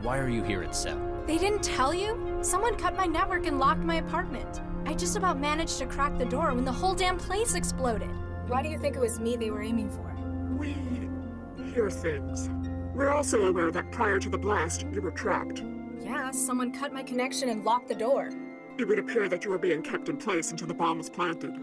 Why are you here at Cell? They didn't tell you? Someone cut my network and locked my apartment. I just about managed to crack the door when the whole damn place exploded. Why do you think it was me they were aiming for? We hear things. We're also aware that prior to the blast, you were trapped. Yeah, someone cut my connection and locked the door. It would appear that you were being kept in place until the bomb was planted.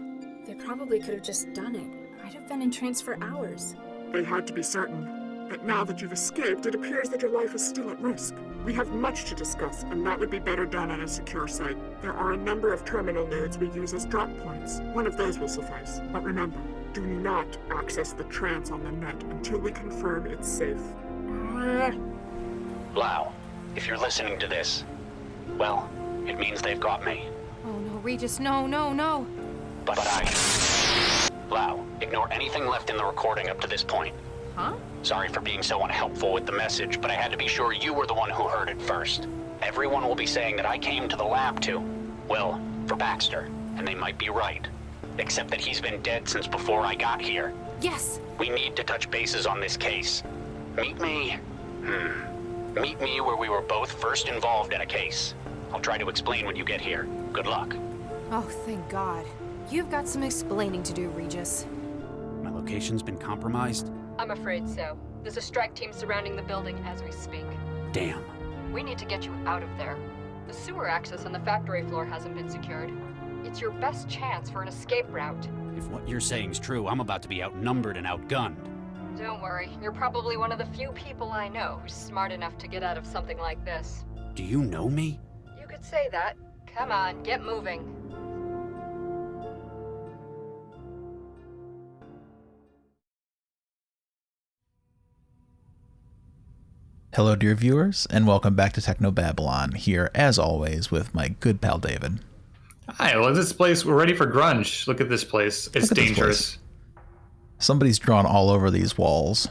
They probably could have just done it. I'd have been in trance for hours. They had to be certain. But now that you've escaped, it appears that your life is still at risk. We have much to discuss, and that would be better done on a secure site. There are a number of terminal nodes we use as drop points. One of those will suffice. But remember, do not access the trance on the net until we confirm it's safe. Lau, if you're listening to this, well, it means they've got me. Oh no, Regis, no, no, no. But Lau, ignore anything left in the recording up to this point. Huh? Sorry for being so unhelpful with the message, but I had to be sure you were the one who heard it first. Everyone will be saying that I came to the lab for Baxter, and they might be right. Except that he's been dead since before I got here. Yes! We need to touch bases on this case. Meet me where we were both first involved in a case. I'll try to explain when you get here. Good luck. Oh, thank God. You've got some explaining to do, Regis. My location's been compromised? I'm afraid so. There's a strike team surrounding the building as we speak. Damn. We need to get you out of there. The sewer access on the factory floor hasn't been secured. It's your best chance for an escape route. If what you're saying's true, I'm about to be outnumbered and outgunned. Don't worry, you're probably one of the few people I know who's smart enough to get out of something like this. Do you know me? You could say that. Come on, get moving. Hello, dear viewers, and welcome back to Technobabylon, here, as always, with my good pal David. Hi, well, this place, we're ready for grunge. Look at this place. It's dangerous. Somebody's drawn all over these walls.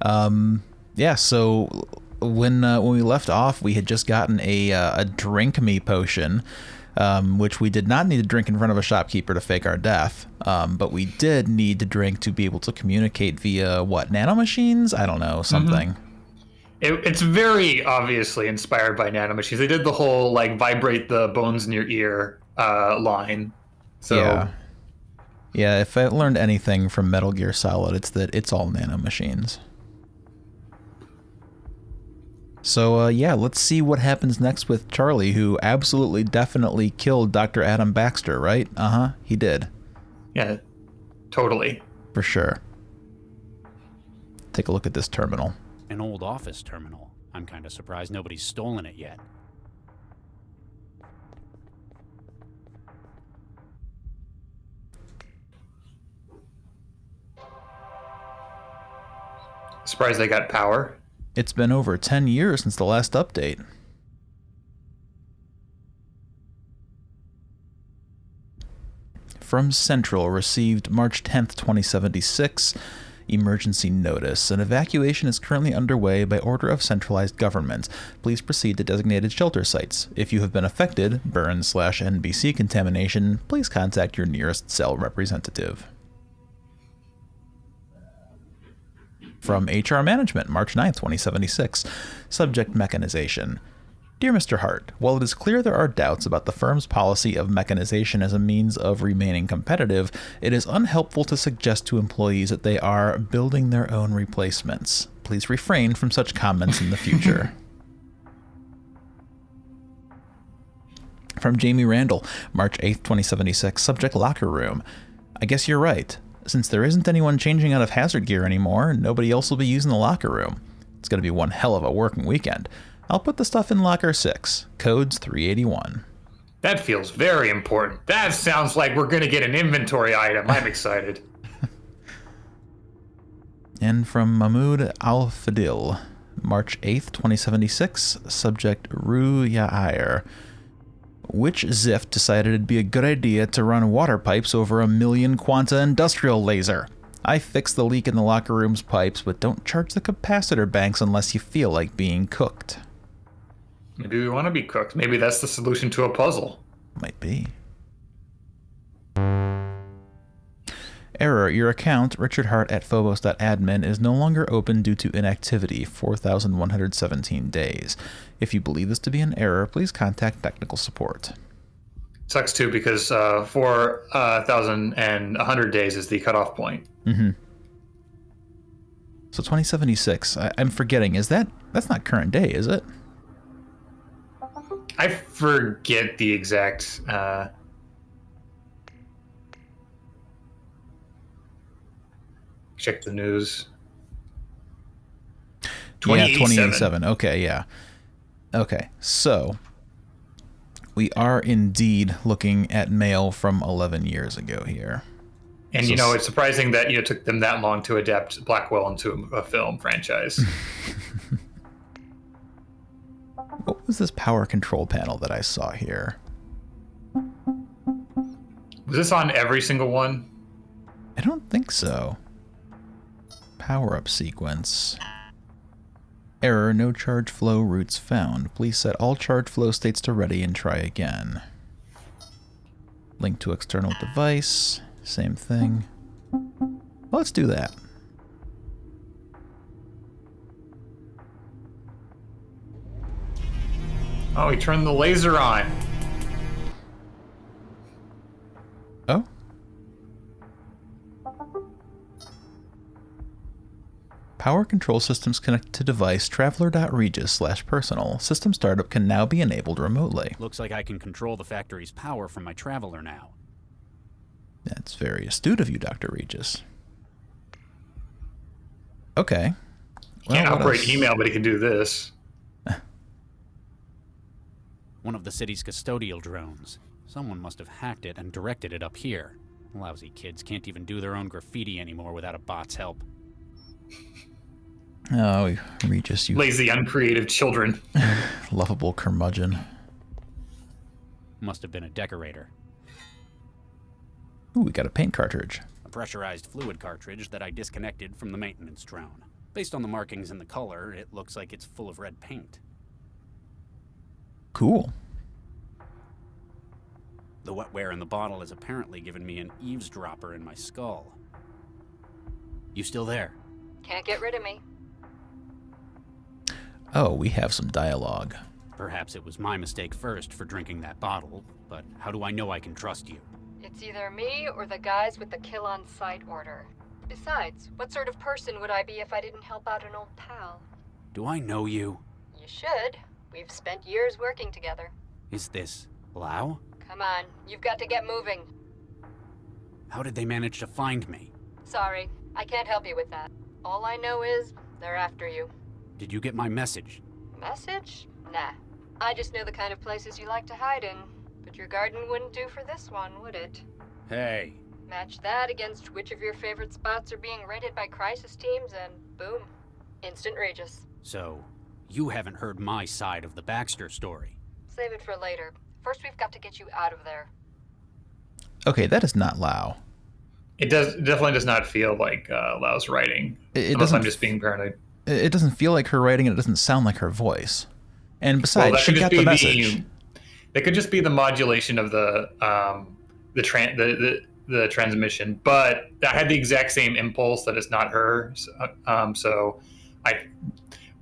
Yeah, so when we left off, we had just gotten a drink me potion, which we did not need to drink in front of a shopkeeper to fake our death, but we did need to drink to be able to communicate via, what, nanomachines? I don't know, something. It's very obviously inspired by nanomachines. They did the whole, like, vibrate the bones in your ear line. So. Yeah, if I learned anything from Metal Gear Solid, it's that it's all nanomachines. So, yeah, let's see what happens next with Charlie, who absolutely definitely killed Dr. Adam Baxter, right? Uh-huh, he did. Yeah, totally. For sure. Take a look at this terminal. An old office terminal. I'm kind of surprised nobody's stolen it yet. Surprised they got power. It's been over 10 years since the last update. From Central, received March 10th, 2076. Emergency notice. An evacuation is currently underway by order of centralized government. Please proceed to designated shelter sites. If you have been affected, burn/NBC contamination, please contact your nearest cell representative. From HR Management, March 9th, 2076. Subject mechanization. Dear Mr. Hart, while it is clear there are doubts about the firm's policy of mechanization as a means of remaining competitive, it is unhelpful to suggest to employees that they are building their own replacements. Please refrain from such comments in the future. From Jamie Randall, March 8th, 2076. Subject locker room. I guess you're right. Since there isn't anyone changing out of hazard gear anymore, nobody else will be using the locker room. It's going to be one hell of a working weekend. I'll put the stuff in locker 6. Code's 381. That feels very important. That sounds like we're going to get an inventory item. I'm excited. And from Mahmoud Al-Fadil, March 8th, 2076. Subject Ru Yair. Which Ziff decided it'd be a good idea to run water pipes over a 1,000,000 quanta industrial laser? I fixed the leak in the locker room's pipes, but don't charge the capacitor banks unless you feel like being cooked. Maybe we want to be cooked. Maybe that's the solution to a puzzle. Might be. Error, your account, richardhart@phobos.admin, is no longer open due to inactivity, 4,117 days. If you believe this to be an error, please contact technical support. Sucks too because 4,100 days is the cutoff point. Mm-hmm. So 2076, I'm forgetting, that's not current day, is it? I forget the exact... check the news. 2087. Okay, yeah. Okay, so we are indeed looking at mail from 11 years ago here. And so, it's surprising that it took them that long to adapt Blackwell into a film franchise. What was this power control panel that I saw here? Was this on every single one? I don't think so. Power-up sequence. Error, no charge flow routes found. Please set all charge flow states to ready and try again. Link to external device. Same thing. Let's do that. Oh, he turned the laser on. Oh? Power control systems connect to device traveler.regis/personal. System startup can now be enabled remotely. Looks like I can control the factory's power from my traveler now. That's very astute of you, Dr. Regis. Okay. Can't operate email, but he can do this. One of the city's custodial drones. Someone must have hacked it and directed it up here. Lousy kids can't even do their own graffiti anymore without a bot's help. Oh, Regis, you lazy, uncreative children. Lovable curmudgeon. Must have been a decorator. Ooh, we got a paint cartridge. A pressurized fluid cartridge that I disconnected from the maintenance drone. Based on the markings and the color, it looks like it's full of red paint. Cool. The wetware in the bottle has apparently given me an eavesdropper in my skull. You still there? Can't get rid of me. Oh, we have some dialogue. Perhaps it was my mistake first for drinking that bottle, but how do I know I can trust you? It's either me or the guys with the kill-on-sight order. Besides, what sort of person would I be if I didn't help out an old pal? Do I know you? You should. We've spent years working together. Is this Lau? Come on, you've got to get moving. How did they manage to find me? Sorry, I can't help you with that. All I know is they're after you. Did you get my message? Message? Nah. I just know the kind of places you like to hide in. But your garden wouldn't do for this one, would it? Hey. Match that against which of your favorite spots are being rented by crisis teams and boom. Instant Regis. So, you haven't heard my side of the Baxter story. Save it for later. First we've got to get you out of there. Okay, that is not Lau. It definitely does not feel like Lau's writing. Unless I'm just being paranoid. It doesn't feel like her writing, and it doesn't sound like her voice. And besides, she got the message. That could just be the modulation of the transmission, but I had the exact same impulse that it's not her. So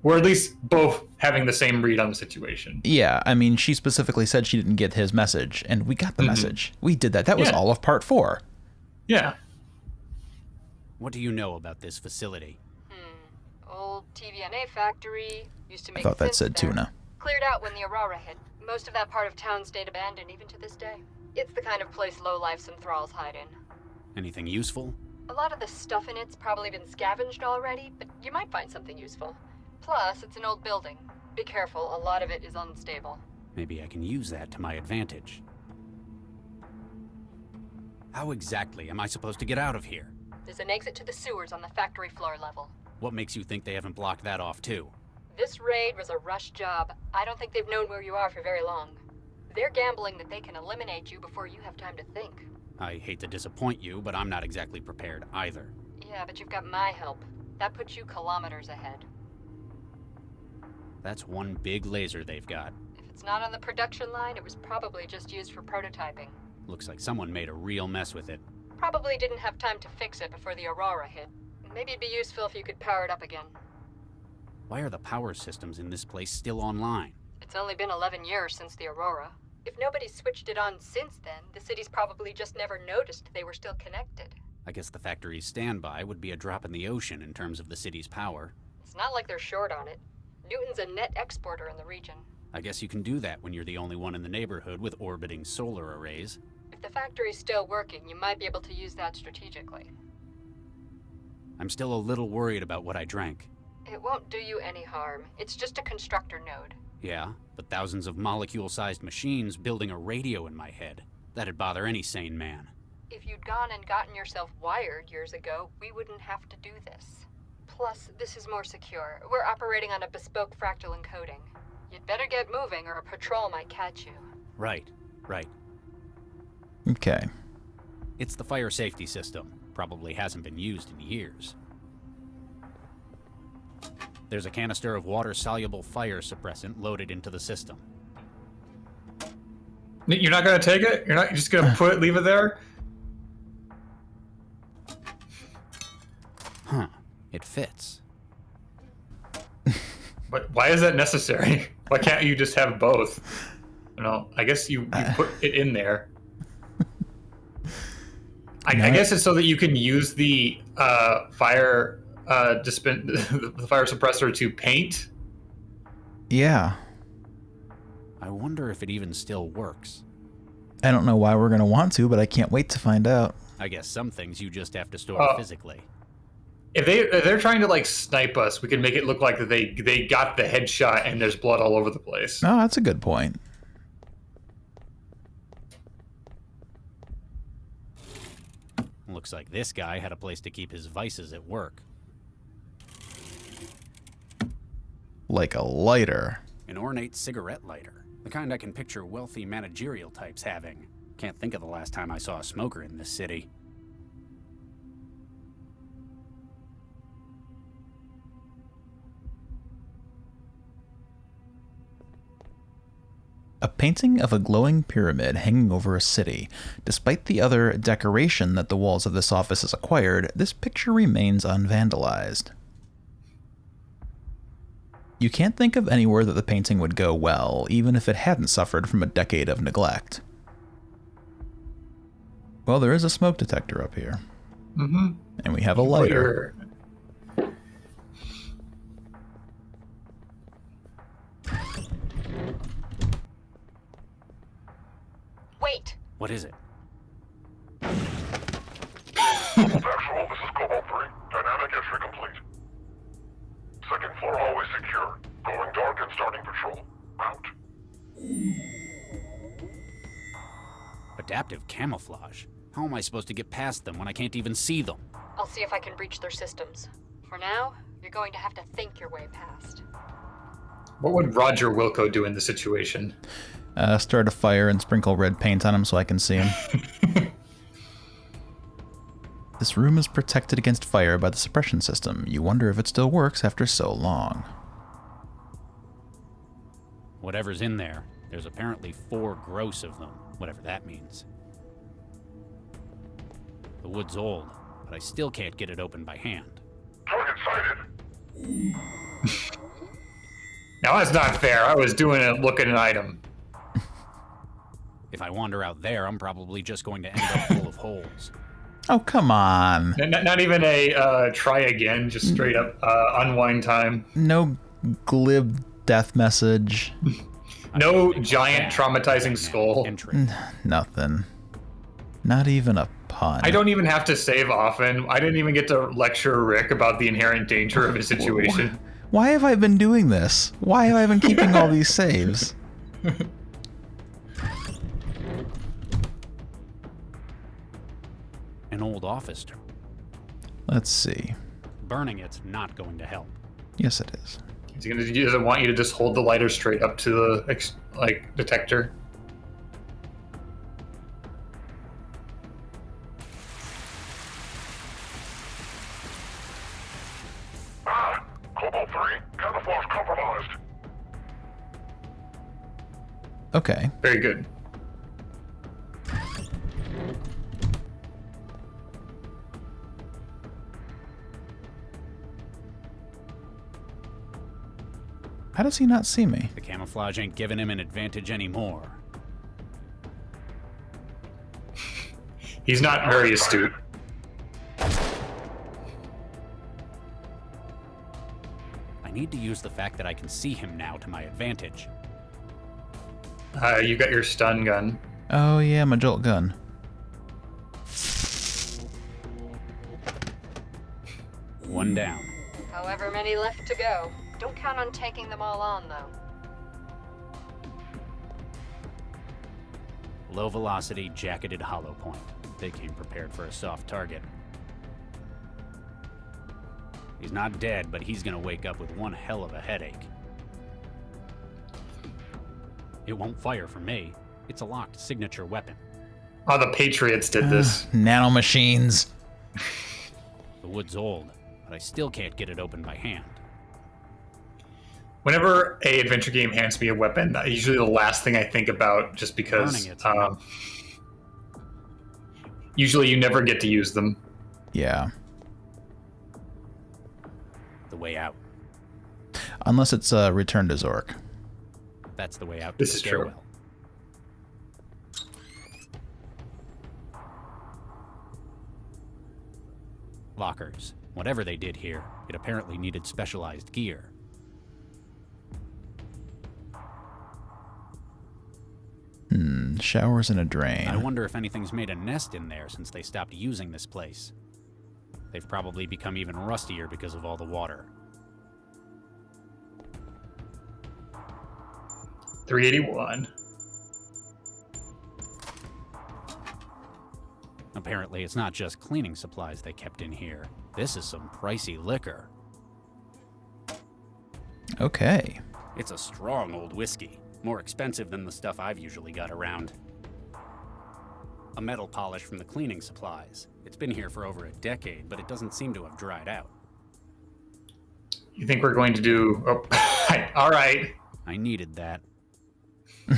we're at least both having the same read on the situation. Yeah, I mean, she specifically said she didn't get his message, and we got the message. We did that. That was all of part 4. Yeah. What do you know about this facility? Old TVNA factory. Used to make I thought that said there. tuna. Cleared out when the Aurora hit. Most of that part of town stayed abandoned even to this day. It's the kind of place lowlifes and thralls hide in. Anything useful? A lot of the stuff in it's probably been scavenged already, but you might find something useful. Plus, it's an old building. Be careful, a lot of it is unstable. Maybe I can use that to my advantage. How exactly am I supposed to get out of here? There's an exit to the sewers on the factory floor level. What makes you think they haven't blocked that off too? This raid was a rush job. I don't think they've known where you are for very long. They're gambling that they can eliminate you before you have time to think. I hate to disappoint you, but I'm not exactly prepared either. Yeah, but you've got my help. That puts you kilometers ahead. That's one big laser they've got. If it's not on the production line, it was probably just used for prototyping. Looks like someone made a real mess with it. Probably didn't have time to fix it before the Aurora hit. Maybe it'd be useful if you could power it up again. Why are the power systems in this place still online? It's only been 11 years since the Aurora. If nobody's switched it on since then, the city's probably just never noticed they were still connected. I guess the factory's standby would be a drop in the ocean in terms of the city's power. It's not like they're short on it. Newton's a net exporter in the region. I guess you can do that when you're the only one in the neighborhood with orbiting solar arrays. If the factory's still working, you might be able to use that strategically. I'm still a little worried about what I drank. It won't do you any harm. It's just a constructor node. Yeah, but thousands of molecule-sized machines building a radio in my head. That'd bother any sane man. If you'd gone and gotten yourself wired years ago, we wouldn't have to do this. Plus, this is more secure. We're operating on a bespoke fractal encoding. You'd better get moving or a patrol might catch you. Right. Okay. It's the fire safety system. Probably hasn't been used in years. There's a canister of water-soluble fire suppressant loaded into the system. You're not gonna take it? You're just gonna leave it there? Huh. It fits. But why is that necessary? Why can't you just have both? I guess you put it in there. I guess it's so that you can use the fire the fire suppressor to paint. Yeah. I wonder if it even still works. I don't know why we're going to want to, but I can't wait to find out. I guess some things you just have to store physically. If they're trying to snipe us, we can make it look like that they got the headshot and there's blood all over the place. Oh, that's a good point. Looks like this guy had a place to keep his vices at work. Like a lighter. An ornate cigarette lighter. The kind I can picture wealthy managerial types having. Can't think of the last time I saw a smoker in this city. A painting of a glowing pyramid hanging over a city. Despite the other decoration that the walls of this office has acquired, this picture remains unvandalized. You can't think of anywhere that the painting would go well, even if it hadn't suffered from a decade of neglect. Well, there is a smoke detector up here. Mm-hmm. And we have a lighter. Wait! What is it? Patrol, this is GravBall 3. Dynamic entry complete. Second floor hallway secure. Going dark and starting patrol. Out. Adaptive camouflage? How am I supposed to get past them when I can't even see them? I'll see if I can breach their systems. For now, you're going to have to think your way past. What would Roger Wilco do in this situation? Start a fire and sprinkle red paint on him so I can see him. This room is protected against fire by the suppression system. You wonder if it still works after so long. Whatever's in there, there's apparently 4 gross of them, whatever that means. The wood's old, but I still can't get it open by hand. Target sighted. Now that's not fair. I was doing a look at an item. If I wander out there, I'm probably just going to end up full of holes. Oh, come on. Not even a try again, just straight up unwind time. No glib death message. No giant traumatizing skull. Nothing. Not even a pun. I don't even have to save often. I didn't even get to lecture Rick about the inherent danger of his situation. Why have I been doing this? Why have I been keeping all these saves? An old office term. Let's see. Burning it's not going to help. Yes, it is. He doesn't want you to just hold the lighter straight up to the detector. GravBall 3, camouflage compromised. Okay. Very good. How does he not see me? The camouflage ain't giving him an advantage anymore. He's not very astute. I need to use the fact that I can see him now to my advantage. You got your stun gun. Oh yeah, my jolt gun. One down. However many left to go. Don't count on taking them all on, though. Low velocity, jacketed hollow point. They came prepared for a soft target. He's not dead, but he's gonna wake up with one hell of a headache. It won't fire for me. It's a locked signature weapon. Oh, the Patriots did this. Nanomachines. The wood's old, but I still can't get it open by hand. Whenever a adventure game hands me a weapon, usually the last thing I think about, just because Burning it. usually you never get to use them. Yeah. The way out. Unless it's Return to Zork. That's the way out to This the is true. stairwell. Lockers. Whatever they did here, it apparently needed specialized gear. Showers and a drain. I wonder if anything's made a nest in there since they stopped using this place. They've probably become even rustier because of all the water. 381. Apparently, it's not just cleaning supplies they kept in here. This is some pricey liquor. Okay. It's a strong old whiskey. More expensive than the stuff I've usually got around. A metal polish from the cleaning supplies. It's been here for over a decade, but it doesn't seem to have dried out. You think we're going to do... Oh, all right. I needed that. I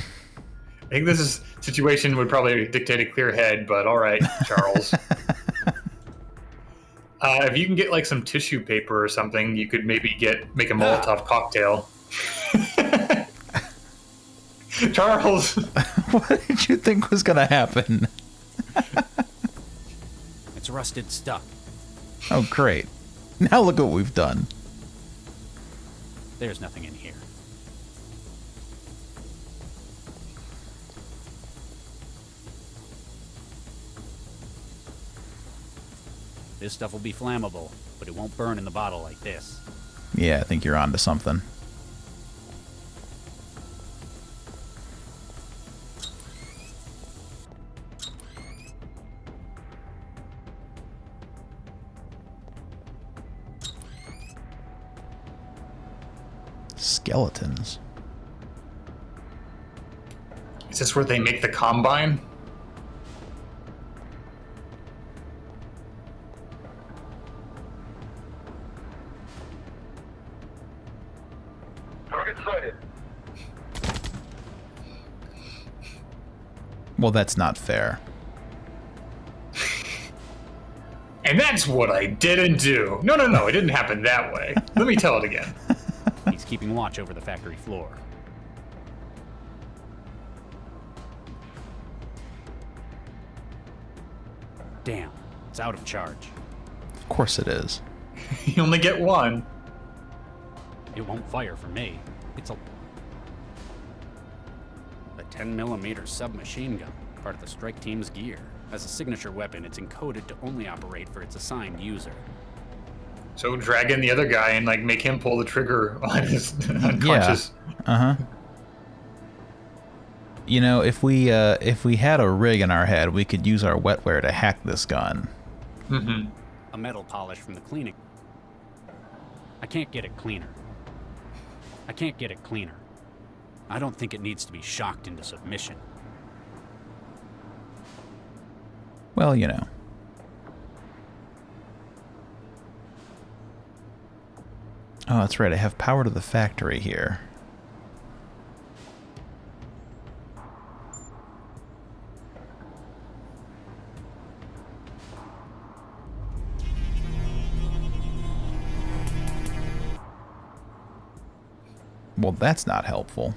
think this situation would probably dictate a clear head, but all right, Charles. If you can get like some tissue paper or something, you could maybe make a Molotov cocktail. Charles! What did you think was gonna happen? It's rusted stuck. Oh, great. Now look what we've done. There's nothing in here. This stuff will be flammable, but it won't burn in the bottle like this. Yeah, I think you're onto something. Skeletons. Is this where they make the combine? Target sighted. Well, that's not fair. And that's what I didn't do. No, it didn't happen that way. Let me tell it again. He's keeping watch over the factory floor. Damn, it's out of charge. Of course it is. You only get one. It won't fire for me. It's a 10mm submachine gun, part of the strike team's gear. As a signature weapon, it's encoded to only operate for its assigned user. So drag in the other guy and like make him pull the trigger on his unconscious. Uh-huh. You know, if we had a rig in our head, we could use our wetware to hack this gun. Mm-hmm. A metal polish from the cleaning. I can't get it cleaner. I don't think it needs to be shocked into submission. Well, you know. Oh, that's right. I have power to the factory here. Well, that's not helpful.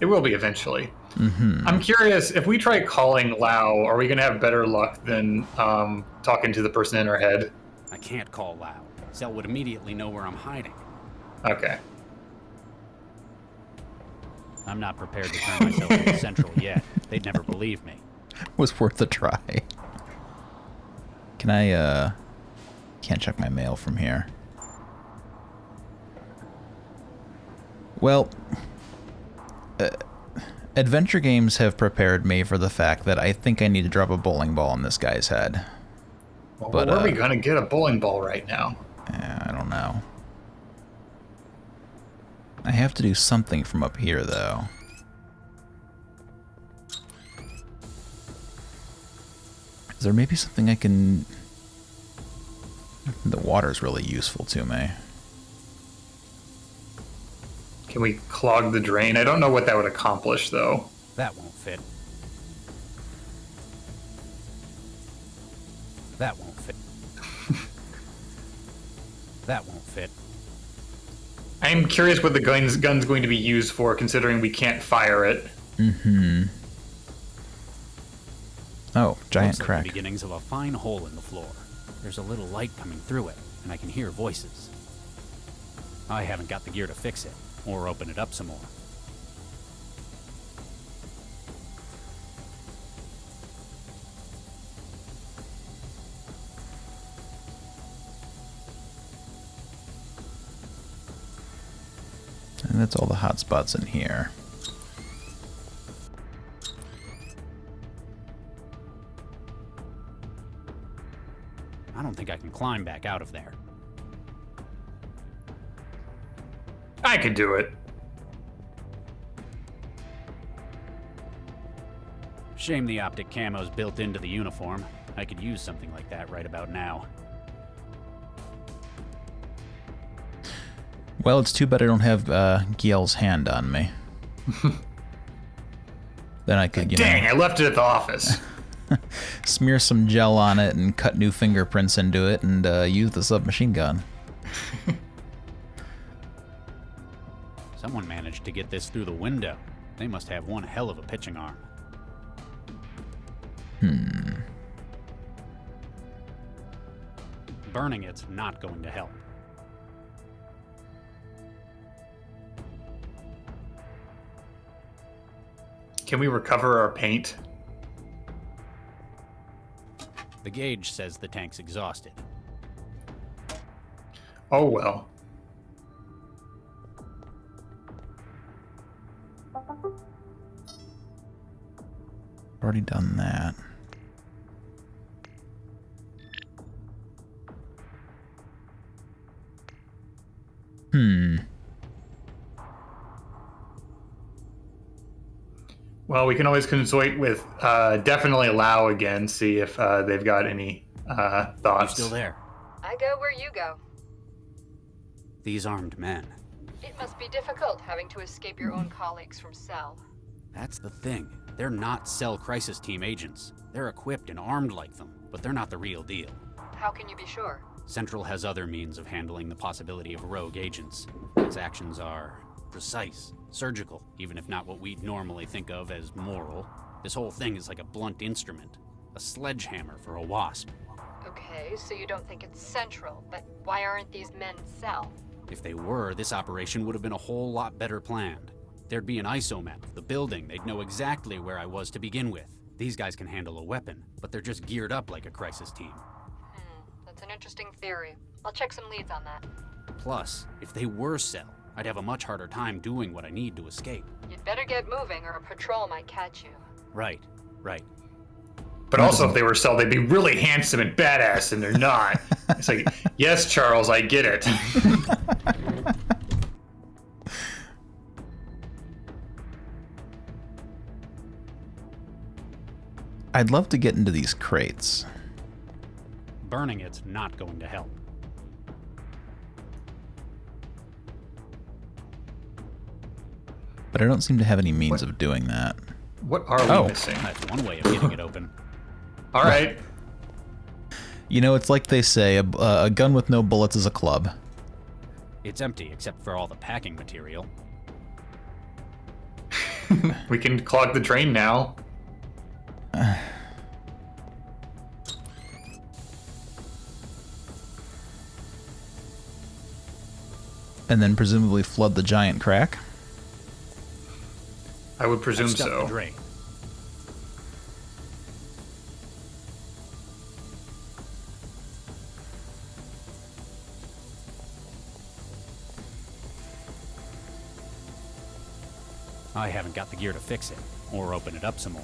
It will be eventually. Mm-hmm. I'm curious, if we try calling Lao, are we going to have better luck than talking to the person in our head? I can't call Lao. Cell would immediately know where I'm hiding. Okay. I'm not prepared to turn myself into Central yet. They'd never believe me. Was worth a try. Can I, can't check my mail from here. Well, adventure games have prepared me for the fact that I think I need to drop a bowling ball on this guy's head. Well, But, where are we going to get a bowling ball right now? I don't know. I have to do something from up here, though. Is there maybe something I can... The water's really useful to me. Can we clog the drain? I don't know what that would accomplish, though. That won't fit. That won't fit. That won't fit. I'm curious what the gun's going to be used for, considering we can't fire it. Mm-hmm. Oh, giant Looks like crack. the beginnings of a fine hole in the floor. There's a little light coming through it, and I can hear voices. I haven't got the gear to fix it, or open it up some more. And that's all the hot spots in here. I don't think I can climb back out of there. I could do it. Shame the optic camo's built into the uniform. I could use something like that right about now. Well, it's too bad I don't have Giel's hand on me. Then I could, Dang, I left it at the office. smear some gel on it and cut new fingerprints into it and use the submachine gun. Someone managed to get this through the window. They must have one hell of a pitching arm. Burning it's not going to help. Can we recover our paint? The gauge says the tank's exhausted. Oh well. Already done that. Well, we can always consult with definitely Lao again, see if they've got any You're thoughts. still there. I go where you go. These armed men. It must be difficult having to escape your own colleagues from Cell. That's the thing. They're not Cell Crisis Team agents. They're equipped and armed like them, but they're not the real deal. How can you be sure? Central has other means of handling the possibility of rogue agents. Its actions are precise, surgical, even if not what we'd normally think of as moral. This whole thing is like a blunt instrument, a sledgehammer for a wasp. Okay, so you don't think it's Central, but why aren't these men Cell? If they were, this operation would have been a whole lot better planned. There'd be an ISO map of the building, they'd know exactly where I was to begin with. These guys can handle a weapon, but they're just geared up like a crisis team. That's an interesting theory. I'll check some leads on that. Plus, if they were Cell, I'd have a much harder time doing what I need to escape. You'd better get moving or a patrol might catch you. Right. But also, if they were Cell, they'd be really handsome and badass, and they're not. It's like, yes, Charles, I get it. I'd love to get into these crates. Burning it's not going to help. But I don't seem to have any means of doing that. What are we Oh. missing? That's one way of getting it open. All right. You know, it's like they say, a gun with no bullets is a club. It's empty except for all the packing material. We can clog the drain now. And then presumably flood the giant crack? I would presume Stuff the so. drain. I haven't got the gear to fix it, or open it up some more.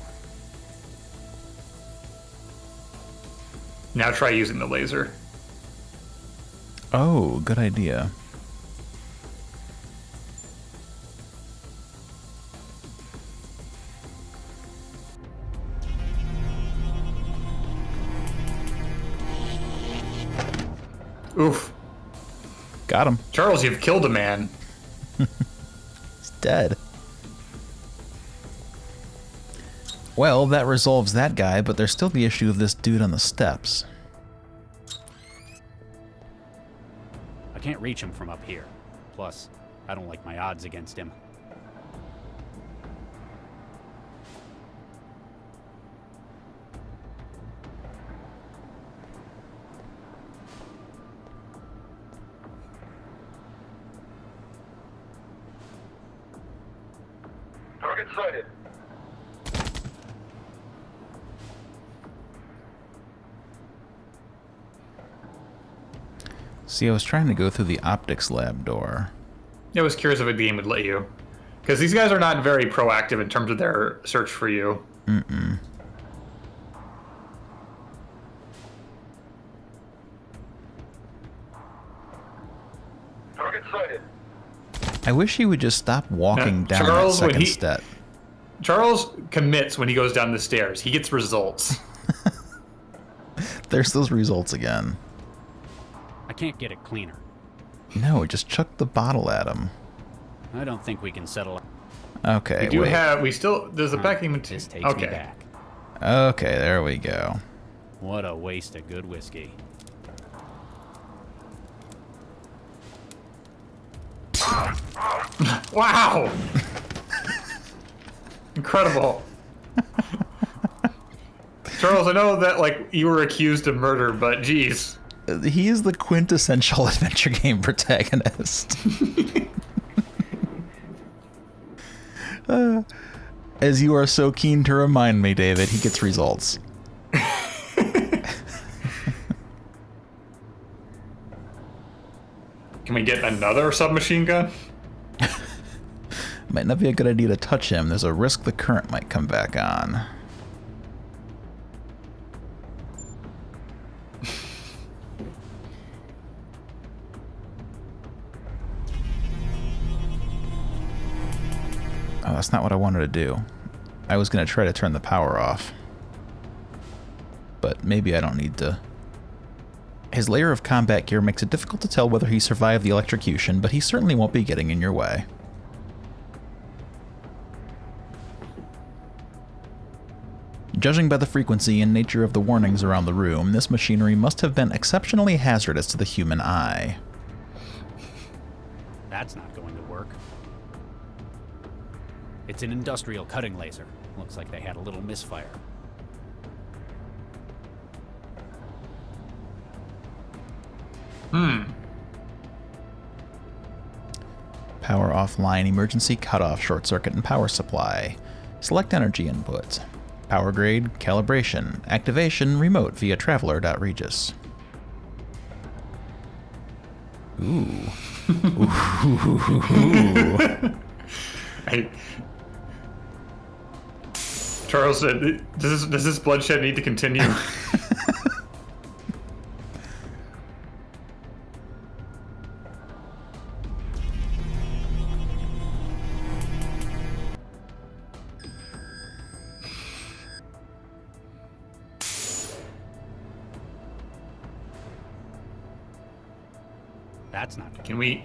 Now try using the laser. Oh, good idea. Oof. Got him. Charles, you've killed a man. He's dead. Well, that resolves that guy, but there's still the issue of this dude on the steps. I can't reach him from up here. Plus, I don't like my odds against him. Target sighted. See, I was trying to go through the optics lab door. I was curious if a game would let you. Because these guys are not very proactive in terms of their search for you. Mm-mm. Target sighted. I wish he would just stop walking down Charles, that when second he- step. Charles commits when he goes down the stairs. He gets results. There's those results again. I can't get it cleaner. No, just chuck the bottle at him. I don't think we can settle. Okay, We do wait. have. We still. There's a backing material. This takes me back. Okay, there we go. What a waste of good whiskey. Wow! Incredible. Charles, I know that like you were accused of murder, but geez. He is the quintessential adventure game protagonist. As you are so keen to remind me, David, he gets results. Can we get another submachine gun? Might not be a good idea to touch him. There's a risk the current might come back on. Oh, that's not what I wanted to do. I was going to try to turn the power off. But maybe I don't need to. His layer of combat gear makes it difficult to tell whether he survived the electrocution, but he certainly won't be getting in your way. Judging by the frequency and nature of the warnings around the room, this machinery must have been exceptionally hazardous to the human eye. That's not going to work. It's an industrial cutting laser. Looks like they had a little misfire. Power offline, emergency cutoff, short circuit and power supply. Select energy input. Power grade, calibration, activation, remote via traveler.regis. Ooh. Ooh. Charles, does this bloodshed need to continue? That's not. Can we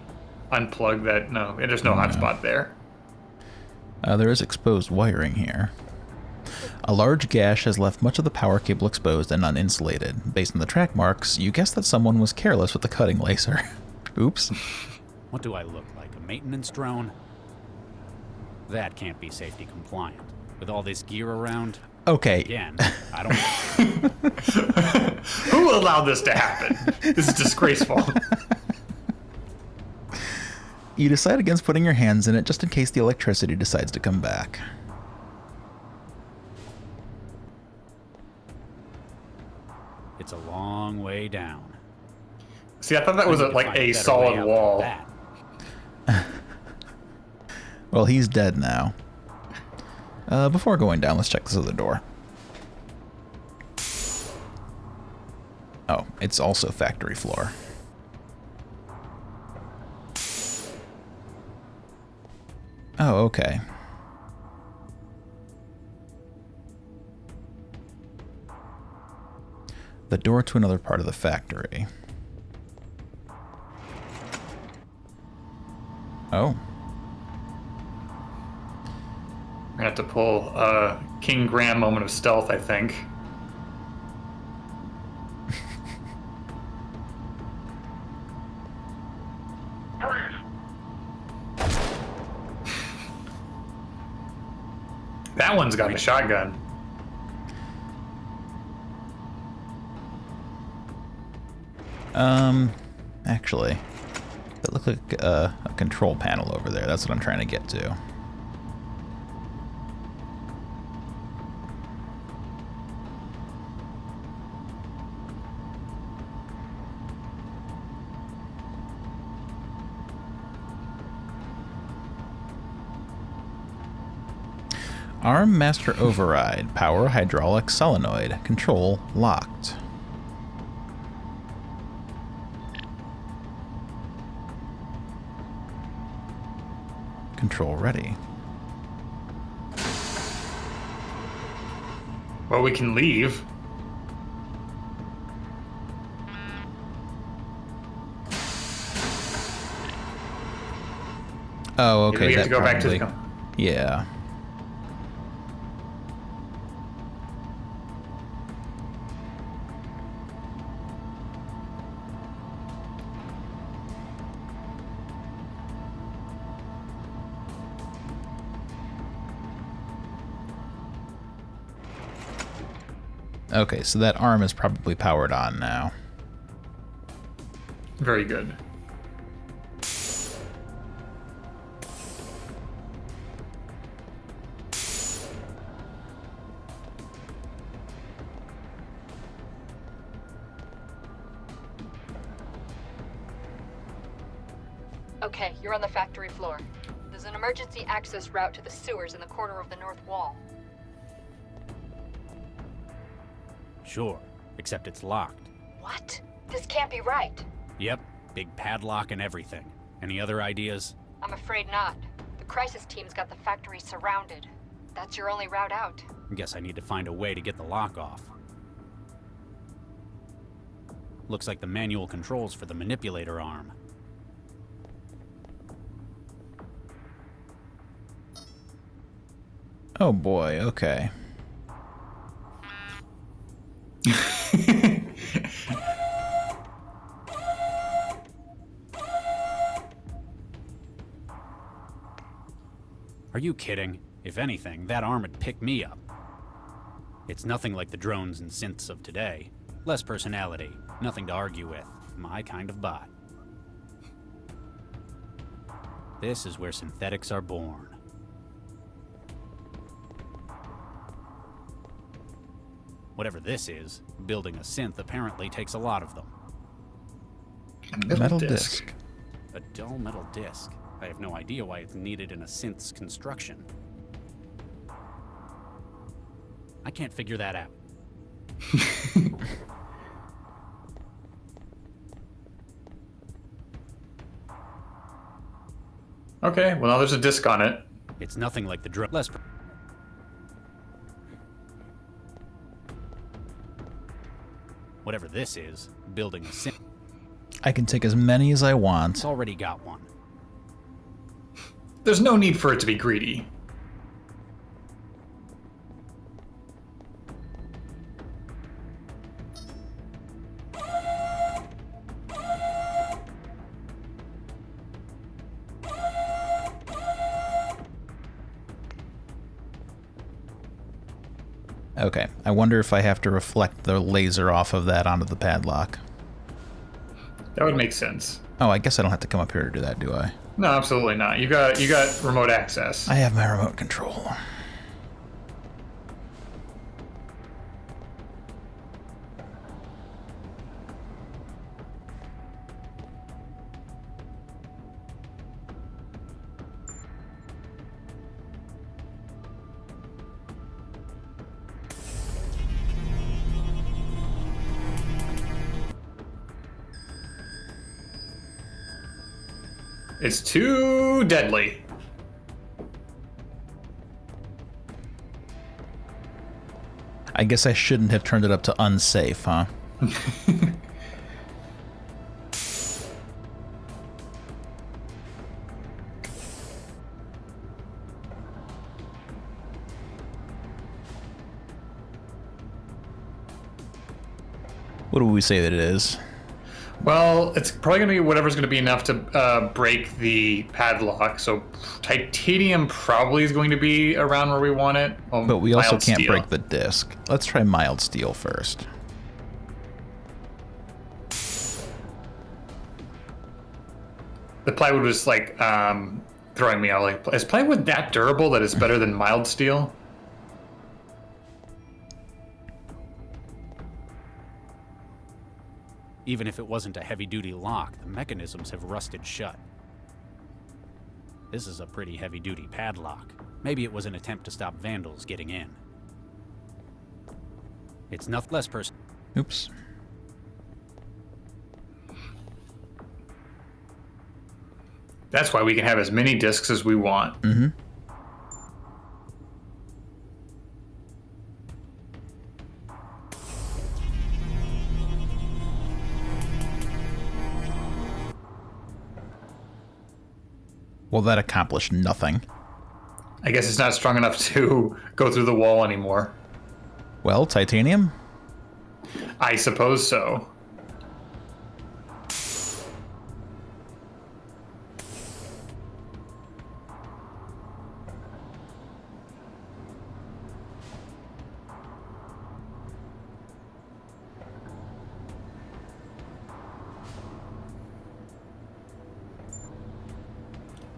unplug that? No, there's no hotspot there. There is exposed wiring here. A large gash has left much of the power cable exposed and uninsulated. Based on the track marks, you guess that someone was careless with the cutting laser. Oops. What do I look like? A maintenance drone? That can't be safety compliant. With all this gear around, Okay. again, I don't... Who allowed this to happen? This is disgraceful. You decide against putting your hands in it just in case the electricity decides to come back. It's a long way down. See, I thought that was I need to like find a better way solid out wall. than that. Well, he's dead now. Before going down, let's check this other door. Oh, it's also factory floor. Oh, okay. The door to another part of the factory. Oh. We're gonna have to pull a King Graham moment of stealth, I think. That one's got a shotgun. Actually, that looked like a control panel over there. That's what I'm trying to get to. Arm master override. Power hydraulic solenoid. Control locked. Control ready. Well, we can leave. Oh, okay. Maybe we have that to go back to the... probably- Yeah. Okay, so that arm is probably powered on now. Very good. Okay, you're on the factory floor. There's an emergency access route to the sewers in the corner of the north wall. Sure, except it's locked. What? This can't be right. Yep, big padlock and everything. Any other ideas? I'm afraid not. The crisis team's got the factory surrounded. That's your only route out. Guess I need to find a way to get the lock off. Looks like the manual controls for the manipulator arm. Oh boy, okay. Are you kidding? If anything, that arm would pick me up. It's nothing like the drones and synths of today. Less personality, nothing to argue with. My kind of bot. This is where synthetics are born. Whatever this is, building a synth apparently takes a lot of them. Metal disc. A dull metal disc. I have no idea why it's needed in a synth's construction. I can't figure that out. Okay, well now there's a disc on it. It's nothing like the whatever this is, building a synth. I can take as many as I want. It's already got one. There's no need for it to be greedy. Okay, I wonder if I have to reflect the laser off of that onto the padlock. That would make sense. Oh, I guess I don't have to come up here to do that, do I? No, absolutely not. You got remote access. I have my remote control. It's too deadly. I guess I shouldn't have turned it up to unsafe, huh? What do we say that it is? Well, it's probably going to be whatever's going to be enough to break the padlock. So titanium probably is going to be around where we want it. Well, But we also mild can't steel. break the disc. Let's try mild steel first. The plywood was like throwing me out. Like, is plywood that durable that it's better than mild steel? Even if it wasn't a heavy-duty lock, the mechanisms have rusted shut. This is a pretty heavy-duty padlock. Maybe it was an attempt to stop vandals getting in. It's nothing less person. Oops. That's why we can have as many discs as we want. Mm-hmm. Well, that accomplished nothing. I guess it's not strong enough to go through the wall anymore. Well, titanium? I suppose so.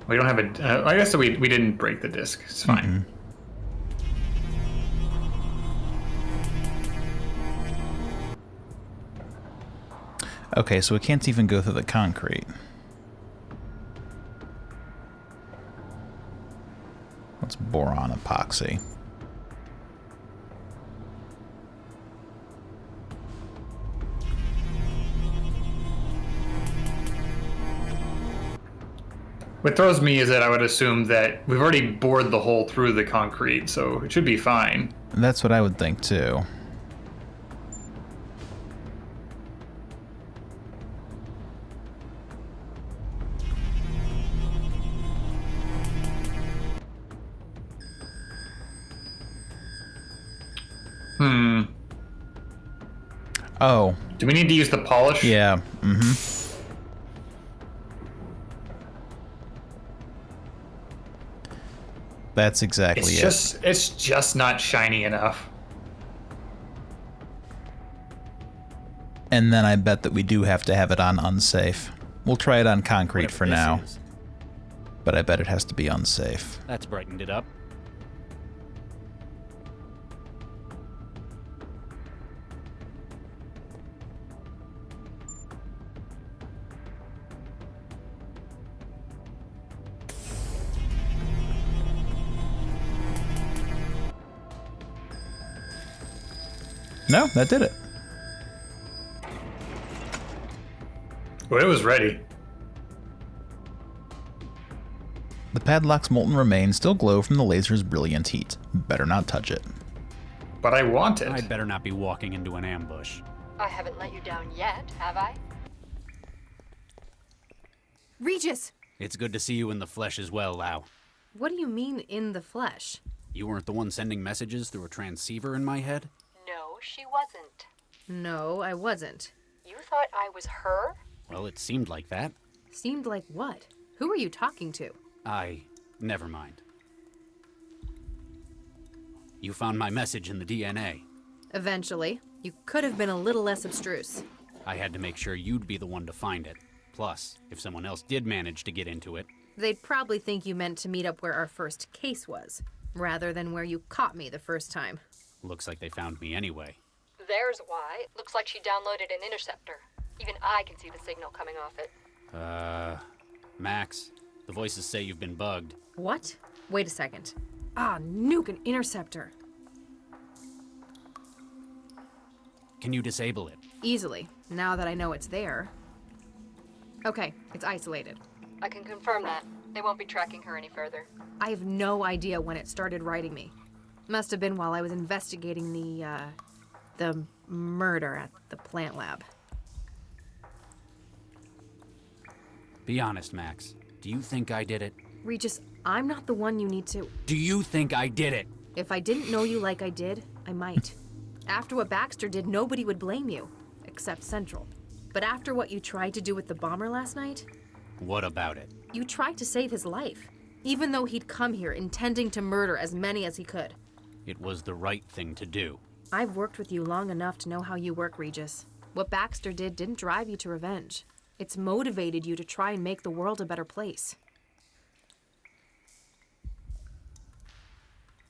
We don't have a... I guess we didn't break the disc. It's fine. Okay, so it can't even go through the concrete. Let's boron epoxy. What throws me is that I would assume that we've already bored the hole through the concrete, so it should be fine. That's what I would think too. Oh. Do we need to use the polish? Yeah. Mm-hmm. That's exactly it. It's just not shiny enough. And then I bet that we do have to have it on unsafe. We'll try it on concrete Whatever for this now. is. But I bet it has to be unsafe. That's brightened it up. No, that did it. Well, it was ready. The padlock's molten remains still glow from the laser's brilliant heat. Better not touch it. But I want it. I'd better not be walking into an ambush. I haven't let you down yet, have I? Regis! It's good to see you in the flesh as well, Lau. What do you mean, in the flesh? You weren't the one sending messages through a transceiver in my head? No, she wasn't. No, I wasn't. You thought I was her? Well, it seemed like that. Seemed like what? Who are you talking to? Never mind. You found my message in the DNA. Eventually. You could have been a little less abstruse. I had to make sure you'd be the one to find it. Plus, if someone else did manage to get into it, They'd probably think you meant to meet up where our first case was, rather than where you caught me the first time. looks like they found me anyway. There's why. Looks like she downloaded an interceptor. Even I can see the signal coming off it. Max, the voices say you've been bugged. What? Wait a second. Nuke an interceptor. Can you disable it? Easily, now that I know it's there. Okay, it's isolated. I can confirm that. They won't be tracking her any further. I have no idea when it started writing me. Must have been while I was investigating the murder at the plant lab. Be honest, Max. Do you think I did it? Regis, I'm not the one you need to... Do you think I did it? If I didn't know you like I did, I might. After what Baxter did, nobody would blame you, except Central. But after what you tried to do with the bomber last night... What about it? You tried to save his life, even though he'd come here intending to murder as many as he could. It was the right thing to do. I've worked with you long enough to know how you work, Regis. What Baxter did didn't drive you to revenge. It's motivated you to try and make the world a better place.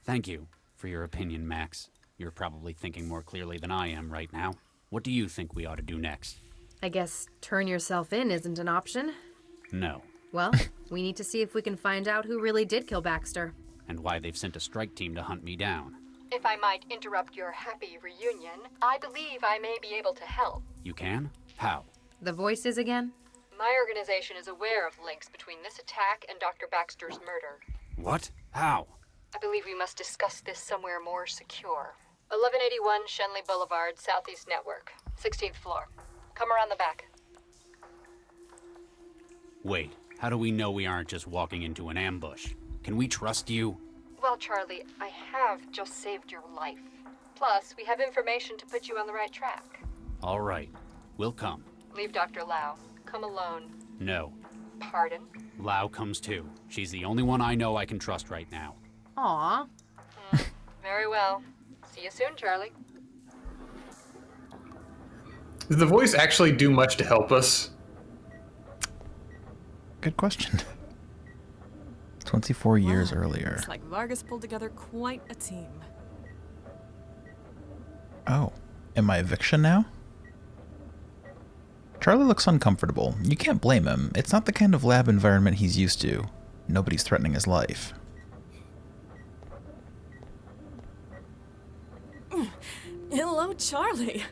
Thank you for your opinion, Max. You're probably thinking more clearly than I am right now. What do you think we ought to do next? I guess turn yourself in isn't an option. No. Well, we need to see if we can find out who really did kill Baxter. And why they've sent a strike team to hunt me down. If I might interrupt your happy reunion, I believe I may be able to help. You can? How? The voices again? My organization is aware of links between this attack and Dr. Baxter's murder. What? How? I believe we must discuss this somewhere more secure. 1181 Shenley Boulevard, Southeast Network, 16th floor. Come around the back. Wait, how do we know we aren't just walking into an ambush? Can we trust you? Well, Charlie, I have just saved your life. Plus, we have information to put you on the right track. All right, we'll come. Leave Dr. Lau. Come alone. No, Pardon? Lau comes too. She's the only one I know I can trust right now. Aw. Very well. See you soon, Charlie. Does the voice actually do much to help us? Good question. 24 years Wow, earlier. Looks like Vargas pulled together quite a team. Oh, am I eviction now? Charlie looks uncomfortable. You can't blame him. It's not the kind of lab environment he's used to. Nobody's threatening his life. Hello, Charlie.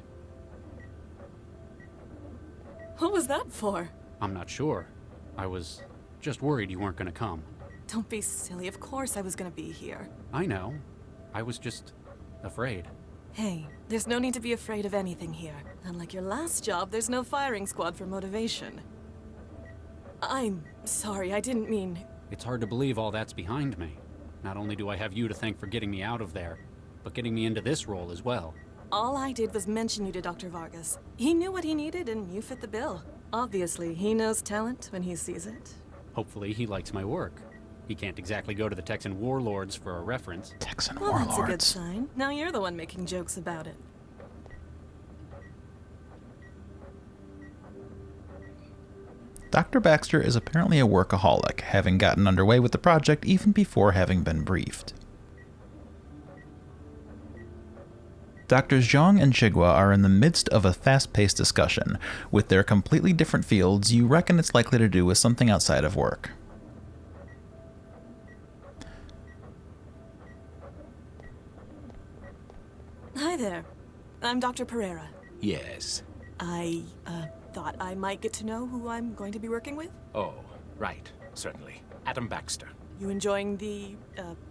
What was that for? I'm not sure. I was just worried you weren't gonna come. Don't be silly. Of course I was gonna be here. I know. I was just afraid. Hey, there's no need to be afraid of anything here. Unlike your last job, there's no firing squad for motivation. I'm sorry, I didn't mean... It's hard to believe all that's behind me. Not only do I have you to thank for getting me out of there, but getting me into this role as well. All I did was mention you to Dr. Vargas. He knew what he needed and you fit the bill. Obviously, he knows talent when he sees it. Hopefully he likes my work. He can't exactly go to the Texan warlords for a reference. Texan Well, that's a good warlords. sign. Now you're the one making jokes about it. Dr. Baxter is apparently a workaholic, having gotten underway with the project even before having been briefed. Doctors Zhang and Chigua are in the midst of a fast-paced discussion. With their completely different fields, you reckon it's likely to do with something outside of work. Hi there. I'm Dr. Pereira. Yes. I, thought I might get to know who I'm going to be working with. Oh, right. Certainly. Adam Baxter. You enjoying the,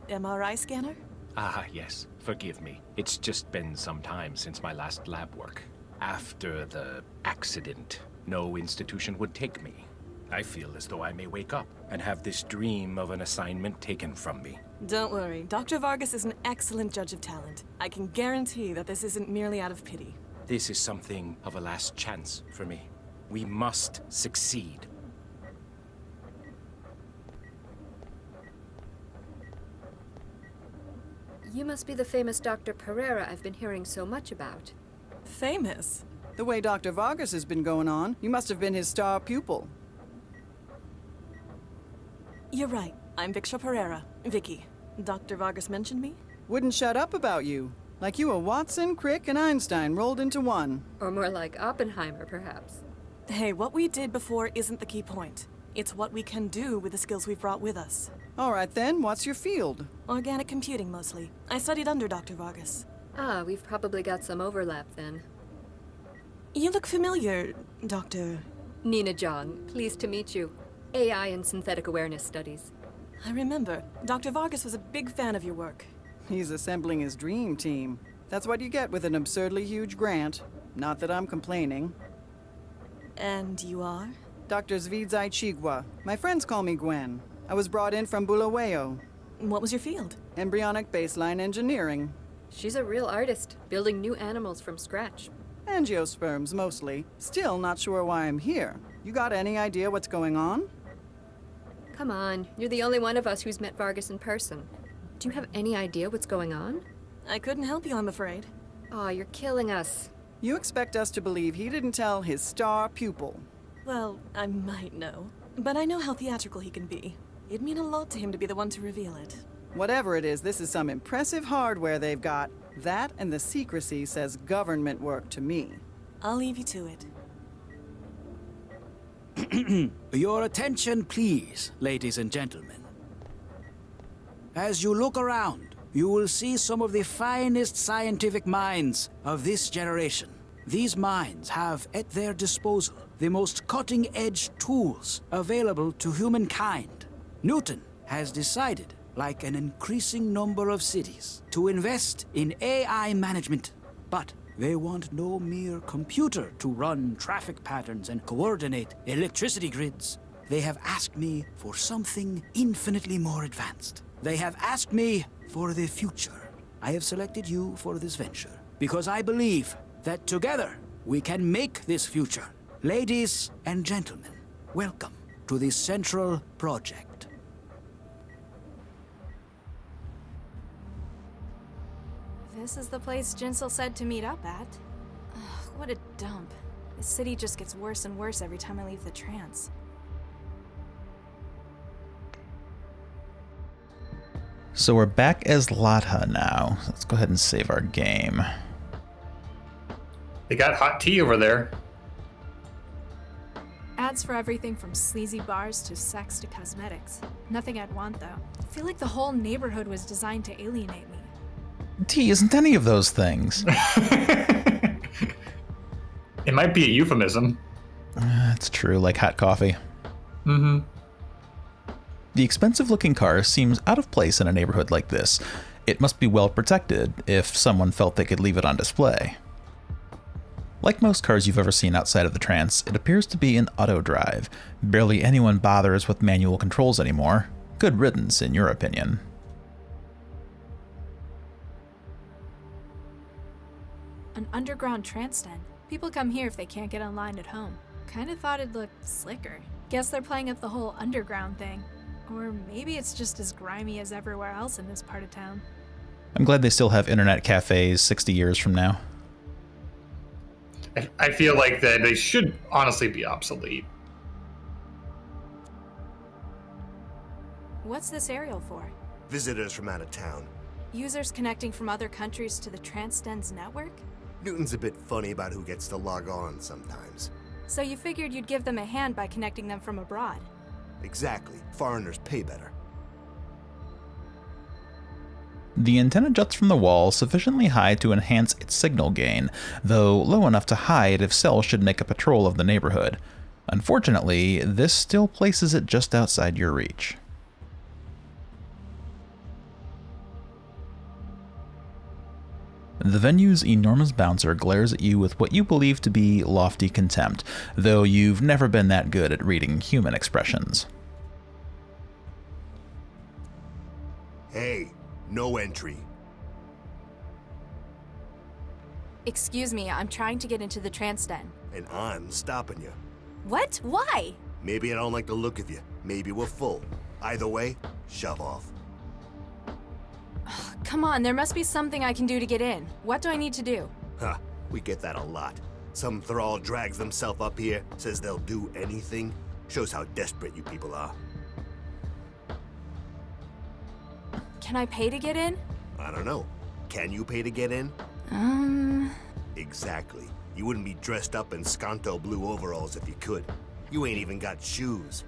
MRI scanner? Ah, yes. Forgive me. It's just been some time since my last lab work. After the accident, no institution would take me. I feel as though I may wake up and have this dream of an assignment taken from me. Don't worry. Dr. Vargas is an excellent judge of talent. I can guarantee that this isn't merely out of pity. This is something of a last chance for me. We must succeed. You must be the famous Dr. Pereira I've been hearing so much about. Famous? The way Dr. Vargas has been going on, you must have been his star pupil. You're right. I'm Victor Pereira. Vicky. Dr. Vargas mentioned me? Wouldn't shut up about you. Like you were Watson, Crick, and Einstein rolled into one. Or more like Oppenheimer, perhaps. Hey, what we did before isn't the key point. It's what we can do with the skills we've brought with us. All right then, what's your field? Organic computing, mostly. I studied under Dr. Vargas. Ah, we've probably got some overlap then. You look familiar, Dr. Nina Jong, pleased to meet you. AI and synthetic awareness studies. I remember. Dr. Vargas was a big fan of your work. He's assembling his dream team. That's what you get with an absurdly huge grant. Not that I'm complaining. And you are? Dr. Zvidzai Chigwa. My friends call me Gwen. I was brought in from Bulawayo. What was your field? Embryonic baseline engineering. She's a real artist, building new animals from scratch. Angiosperms, mostly. Still not sure why I'm here. You got any idea what's going on? Come on, you're the only one of us who's met Vargas in person. Do you have any idea what's going on? I couldn't help you, I'm afraid. Aw, you're killing us. You expect us to believe he didn't tell his star pupil. Well, I might know. But I know how theatrical he can be. It'd mean a lot to him to be the one to reveal it. Whatever it is, this is some impressive hardware they've got. That and the secrecy says government work to me. I'll leave you to it. Your attention, please, ladies and gentlemen. As you look around, you will see some of the finest scientific minds of this generation. These minds have at their disposal the most cutting-edge tools available to humankind. Newton has decided, like an increasing number of cities, to invest in AI management. But they want no mere computer to run traffic patterns and coordinate electricity grids. They have asked me for something infinitely more advanced. They have asked me for the future. I have selected you for this venture because I believe that together we can make this future. Ladies and gentlemen, welcome to the Central Project. This is the place Jinsel said to meet up at. Ugh, what a dump. The city just gets worse and worse every time I leave the trance. So we're back as Latha now. Let's go ahead and save our game. They got hot tea over there. Ads for everything from sleazy bars to sex to cosmetics. Nothing I'd want, though. I feel like the whole neighborhood was designed to alienate me. Tea isn't any of those things. It might be a euphemism. That's true, like hot coffee. Mm-hmm. The expensive-looking car seems out of place in a neighborhood like this. It must be well protected if someone felt they could leave it on display. Like most cars you've ever seen outside of the Trance, it appears to be an auto drive. Barely anyone bothers with manual controls anymore. Good riddance, in your opinion. An underground trance den. People come here if they can't get online at home. Kinda thought it'd look slicker. Guess they're playing up the whole underground thing. Or maybe it's just as grimy as everywhere else in this part of town. I'm glad they still have internet cafes 60 years from now. I feel like that they should honestly be obsolete. What's this aerial for? Visitors from out of town. Users connecting from other countries to the Trance Den's network? Newton's a bit funny about who gets to log on sometimes. So you figured you'd give them a hand by connecting them from abroad? Exactly. Foreigners pay better. The antenna juts from the wall sufficiently high to enhance its signal gain, though low enough to hide if cells should make a patrol of the neighborhood. Unfortunately, this still places it just outside your reach. The venue's enormous bouncer glares at you with what you believe to be lofty contempt, though you've never been that good at reading human expressions. Hey, no entry. Excuse me, I'm trying to get into the Trance Den. And I'm stopping you. What? Why? Maybe I don't like the look of you. Maybe we're full. Either way, shove off. Come on, there must be something I can do to get in. What do I need to do? Huh, we get that a lot. Some thrall drags themselves up here, says they'll do anything. Shows how desperate you people are. Can I pay to get in? I don't know. Can you pay to get in? Exactly. You wouldn't be dressed up in Skanto blue overalls if you could. You ain't even got shoes.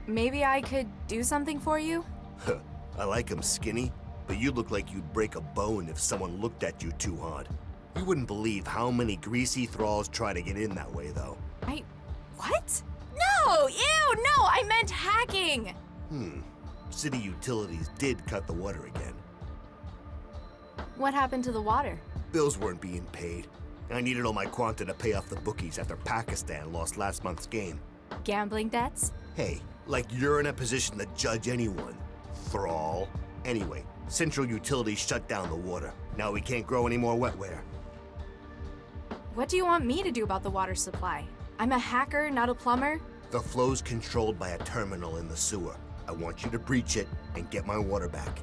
Maybe I could do something for you? Huh, I like 'em skinny, but you look like you'd break a bone if someone looked at you too hard. You wouldn't believe how many greasy thralls try to get in that way, though. What? No! Ew, no! I meant hacking! City utilities did cut the water again. What happened to the water? Bills weren't being paid. I needed all my quanta to pay off the bookies after Pakistan lost last month's game. Gambling debts? Hey, like you're in a position to judge anyone. Thrall. Anyway, Central Utilities shut down the water. Now we can't grow any more wetware. What do you want me to do about the water supply? I'm a hacker, not a plumber. The flow's controlled by a terminal in the sewer. I want you to breach it and get my water back.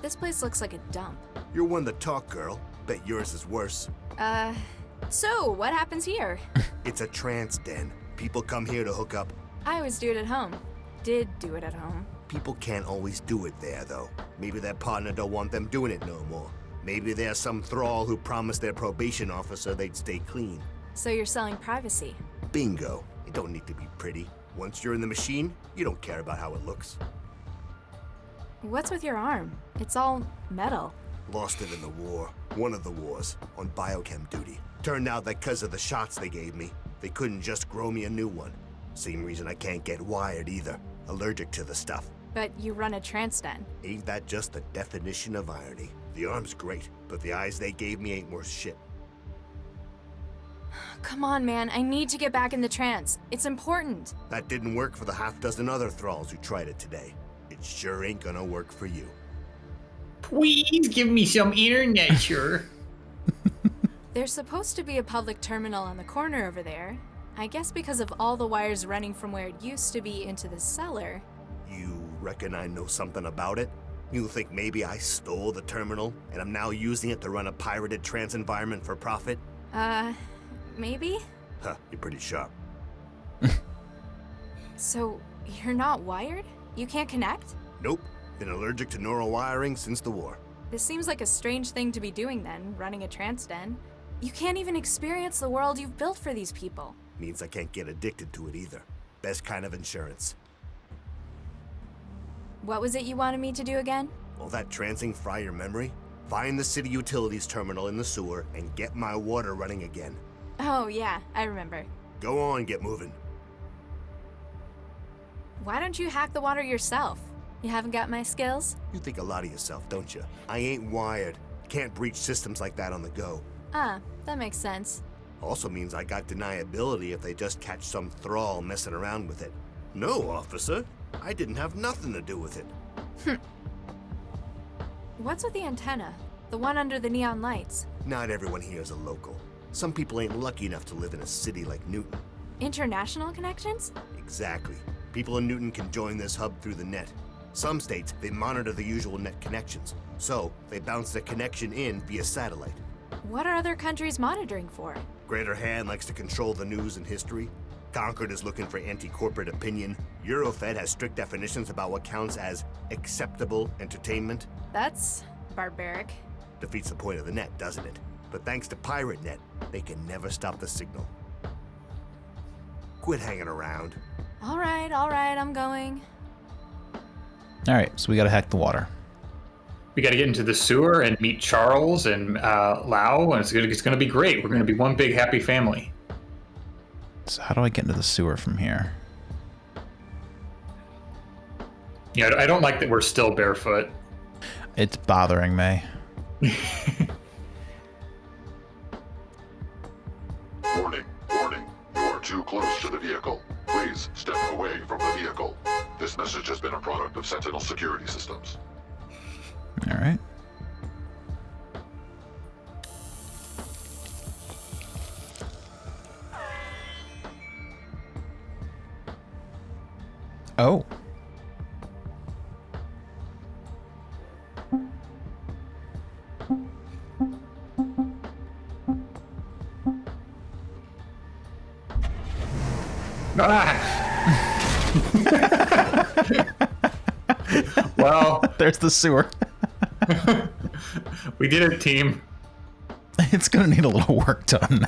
This place looks like a dump. You're one to talk, girl. Bet yours is worse. So what happens here? It's a trance den. People come here to hook up. I always do it at home. Did do it at home. People can't always do it there, though. Maybe their partner don't want them doing it no more. Maybe there's some thrall who promised their probation officer they'd stay clean. So you're selling privacy. Bingo. It don't need to be pretty. Once you're in the machine, you don't care about how it looks. What's with your arm? It's all metal. Lost it in the war. One of the wars. On biochem duty. Turned out that because of the shots they gave me, they couldn't just grow me a new one. Same reason I can't get wired either. Allergic to the stuff. But you run a trance den. Ain't that just the definition of irony? The arm's great, but the eyes they gave me ain't worth shit. Come on, man. I need to get back in the trance. It's important. That didn't work for the half-dozen other thralls who tried it today. It sure ain't gonna work for you. Please give me some internet, sure. There's supposed to be a public terminal on the corner over there. I guess because of all the wires running from where it used to be into the cellar. You reckon I know something about it? You think maybe I stole the terminal and I'm now using it to run a pirated trance environment for profit? Maybe? Huh, you're pretty sharp. So, you're not wired? You can't connect? Nope. Been allergic to neural wiring since the war. This seems like a strange thing to be doing then, running a trance den. You can't even experience the world you've built for these people. Means I can't get addicted to it either. Best kind of insurance. What was it you wanted me to do again? Will that trancing fry your memory? Find the city utilities terminal in the sewer and get my water running again. Oh yeah, I remember. Go on, get moving. Why don't you hack the water yourself? You haven't got my skills? You think a lot of yourself, don't you? I ain't wired. Can't breach systems like that on the go. Ah, that makes sense. Also means I got deniability if they just catch some thrall messing around with it. No, officer. I didn't have nothing to do with it. What's with the antenna? The one under the neon lights? Not everyone here is a local. Some people ain't lucky enough to live in a city like Newton. International connections? Exactly. People in Newton can join this hub through the net. Some states, they monitor the usual net connections. So, they bounce the connection in via satellite. What are other countries monitoring for? Greater Hand likes to control the news and history. Concord is looking for anti-corporate opinion. Eurofed has strict definitions about what counts as acceptable entertainment. That's barbaric. Defeats the point of the net, doesn't it? But thanks to Pirate Net, they can never stop the signal. Quit hanging around. All right, I'm going. All right, so we got to hack the water. We got to get into the sewer and meet Charles and Lau, and it's going to be great. We're going to be one big happy family. So how do I get into the sewer from here? Yeah, I don't like that we're still barefoot. It's bothering me. Warning, warning. You are too close to the vehicle. Please step away from the vehicle. This message has been a product of Sentinel security systems. All right. Oh. Well, there's the sewer. We did it, team. It's gonna need a little work done.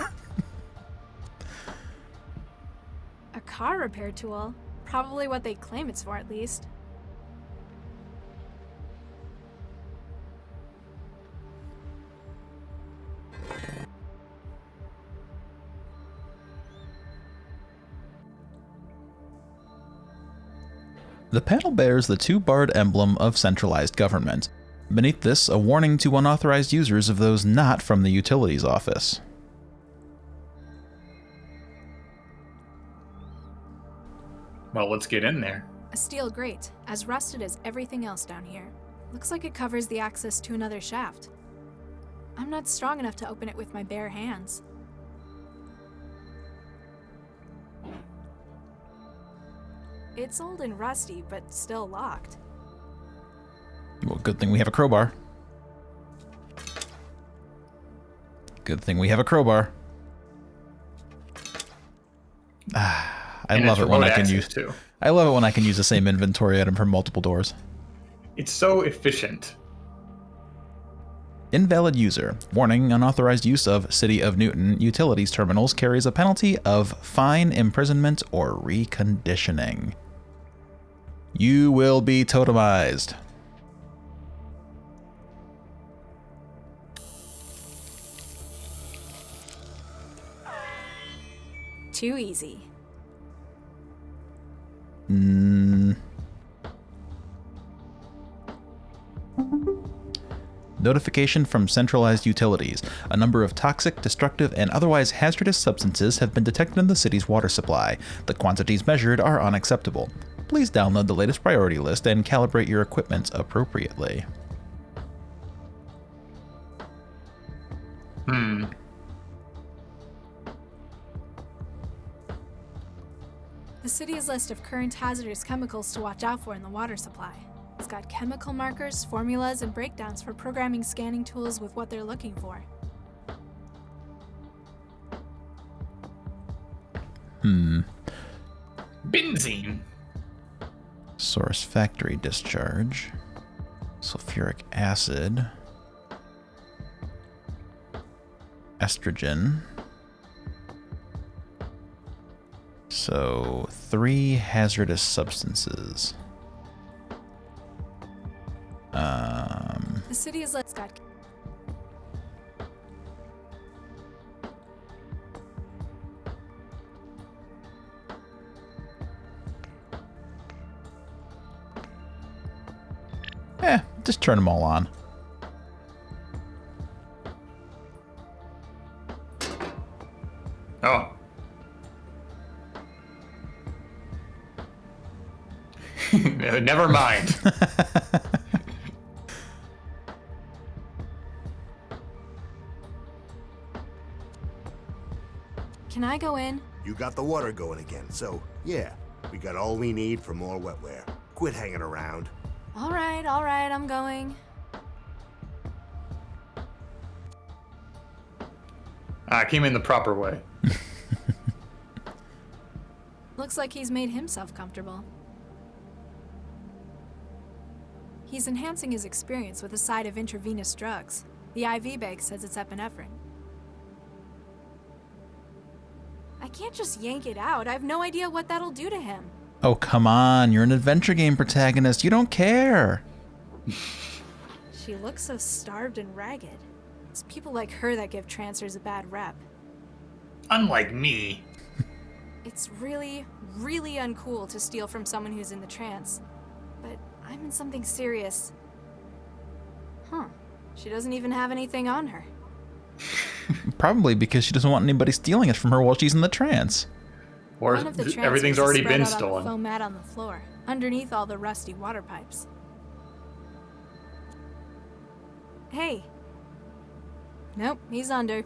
A car repair tool? Probably what they claim it's for, at least. The panel bears the two-barred emblem of centralized government. Beneath this, a warning to unauthorized users of those not from the utilities office. Well, let's get in there. A steel grate, as rusted as everything else down here. Looks like it covers the access to another shaft. I'm not strong enough to open it with my bare hands. It's old and rusty, but still locked. Well, good thing we have a crowbar. Good thing we have a crowbar. I love it when I can use. Too. I love it when I can use the same inventory item for multiple doors. It's so efficient. Invalid user. Warning, unauthorized use of City of Newton utilities terminals carries a penalty of fine, imprisonment, or reconditioning. You will be totemized. Too easy. Notification from centralized utilities. A number of toxic, destructive, and otherwise hazardous substances have been detected in the city's water supply. The quantities measured are unacceptable. Please download the latest priority list and calibrate your equipment appropriately. The city's list of current hazardous chemicals to watch out for in the water supply. It's got chemical markers, formulas, and breakdowns for programming scanning tools with what they're looking for. Benzene. Source factory discharge. Sulfuric acid. Estrogen. So, 3 hazardous substances. The city is let's got. Just turn them all on. Oh. Never mind. Can I go in? You got the water going again, so yeah, we got all we need for more wetware. Quit hanging around. All right, I'm going. I came in the proper way. Looks like he's made himself comfortable. He's enhancing his experience with a side of intravenous drugs. The IV bag says it's epinephrine. I can't just yank it out. I have no idea what that'll do to him. Oh, come on. You're an adventure game protagonist. You don't care. She looks so starved and ragged. It's people like her that give trancers a bad rep. Unlike me. It's really, really uncool to steal from someone who's in the trance. But I'm in something serious. Huh. She doesn't even have anything on her. Probably because she doesn't want anybody stealing it from her while she's in the trance. Or everything's already been stolen. On the foam mat on the floor, underneath all the rusty water pipes. Hey. Nope, he's under.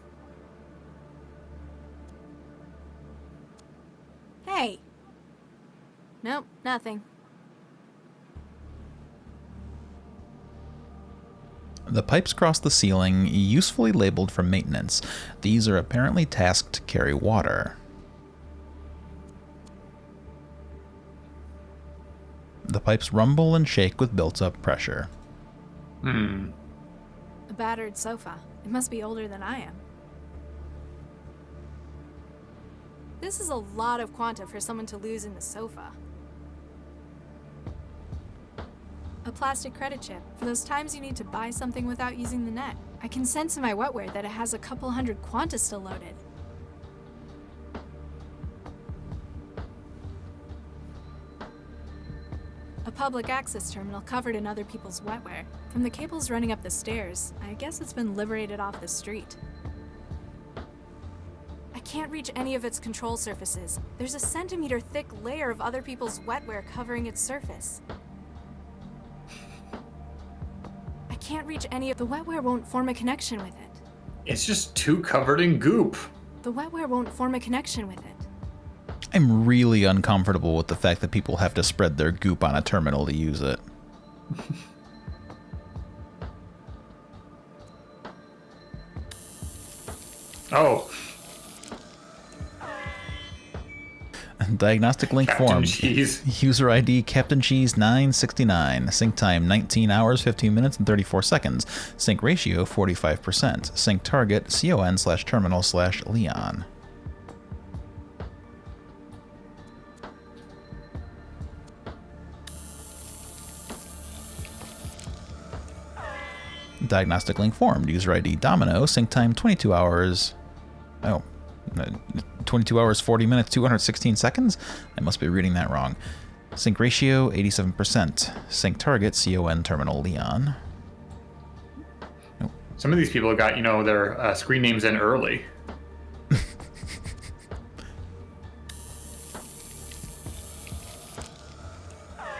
Hey. Nope, nothing. The pipes cross the ceiling, usefully labeled for maintenance. These are apparently tasked to carry water. The pipes rumble and shake with built-up pressure. A battered sofa. It must be older than I am. This is a lot of quanta for someone to lose in the sofa. A plastic credit chip for those times you need to buy something without using the net. I can sense in my wetware that it has a couple hundred quanta still loaded. A public access terminal covered in other people's wetware. From the cables running up the stairs, I guess it's been liberated off the street. I can't reach any of its control surfaces. There's a centimeter-thick layer of other people's wetware covering its surface. I can't reach any of the wetware won't form a connection with it. It's just too covered in goop. The wetware won't form a connection with it. I'm really uncomfortable with the fact that people have to spread their goop on a terminal to use it. Oh. Diagnostic link Captain form. Cheese. User ID Captain Cheese 969. Sync time 19 hours, 15 minutes, and 34 seconds. Sync ratio 45%. Sync target con/terminal/Leon. Diagnostic link formed. User ID Domino. Sync time 22 hours. 22 hours, 40 minutes, 216 seconds? I must be reading that wrong. Sync ratio 87%. Sync target con terminal Leon. Nope. Some of these people got, their screen names in early.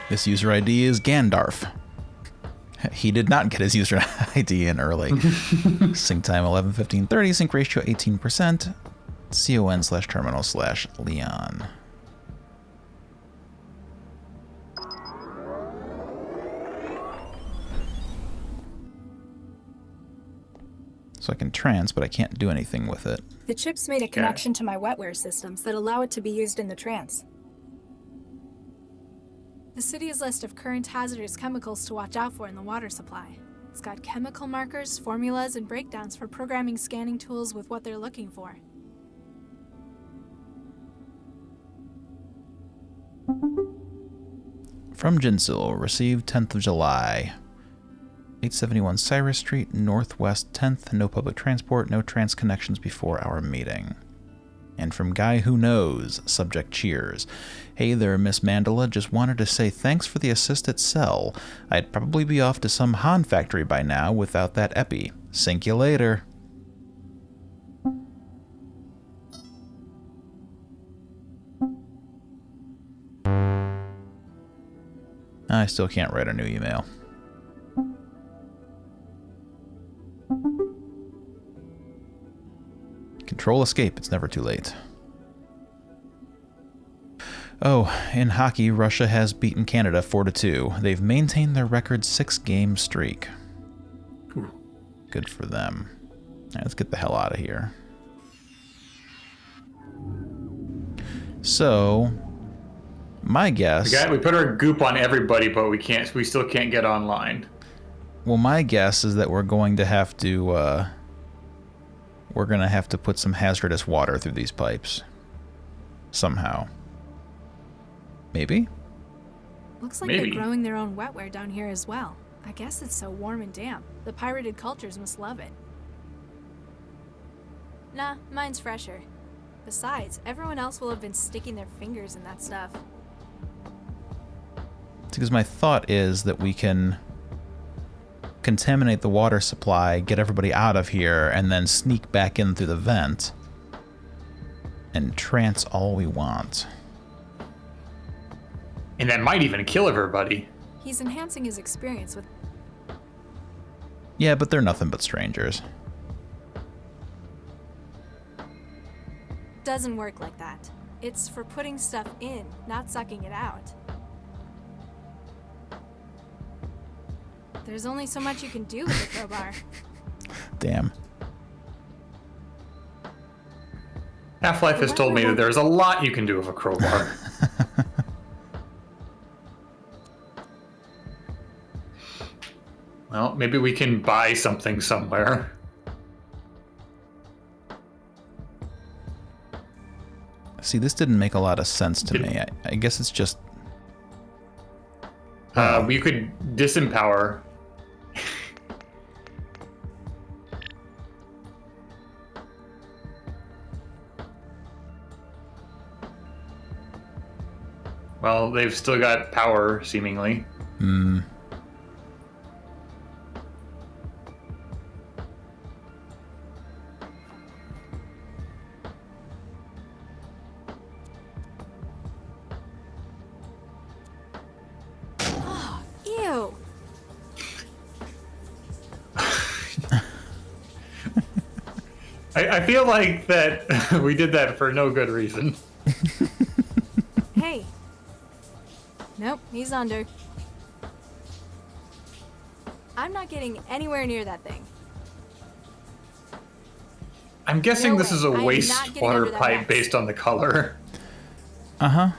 This user ID is Gandalf. He did not get his user ID in early. Sync time 11:15:30. Sync ratio 18%. con/terminal/Leon. So I can trance, but I can't do anything with it. The chips made a connection to my wetware systems that allow it to be used in the trance. The city's list of current hazardous chemicals to watch out for in the water supply. It's got chemical markers, formulas, and breakdowns for programming scanning tools with what they're looking for. From Jinsil, received 10th of July. 871 Cyrus Street, Northwest 10th, no public transport, no trans connections before our meeting. And from Guy Who Knows, subject cheers. Hey there, Miss Mandela, just wanted to say thanks for the assist at Cell. I'd probably be off to some Han factory by now without that epi. Sink you later. I still can't write a new email. Control escape, it's never too late. Oh, in hockey, Russia has beaten Canada 4-2. They've maintained their record 6-game streak. Ooh. Good for them. All right, let's get the hell out of here. So, my guess... We put our goop on everybody, but we still can't get online. Well, my guess is that we're going to have to put some hazardous water through these pipes. Somehow. Maybe? Looks like they're growing their own wetware down here as well. I guess it's so warm and damp. The pirated cultures must love it. Nah, mine's fresher. Besides, everyone else will have been sticking their fingers in that stuff. Because my thought is that we can contaminate the water supply, get everybody out of here, and then sneak back in through the vent and trance all we want. And that might even kill everybody. He's enhancing his experience with... Yeah, but they're nothing but strangers. Doesn't work like that. It's for putting stuff in, not sucking it out. There's only so much you can do with a crowbar. Damn. Half-Life has told me that there's a lot you can do with a crowbar. Well, maybe we can buy something somewhere. See, this didn't make a lot of sense to me. I guess it's just... We could disempower. Well, they've still got power, seemingly. Hmm. Ew. I feel like that we did that for no good reason. Hey. Nope, he's under. I'm not getting anywhere near that thing. I'm guessing No this way. is a I am not getting under wastewater that pipe box. based on the color. Uh-huh.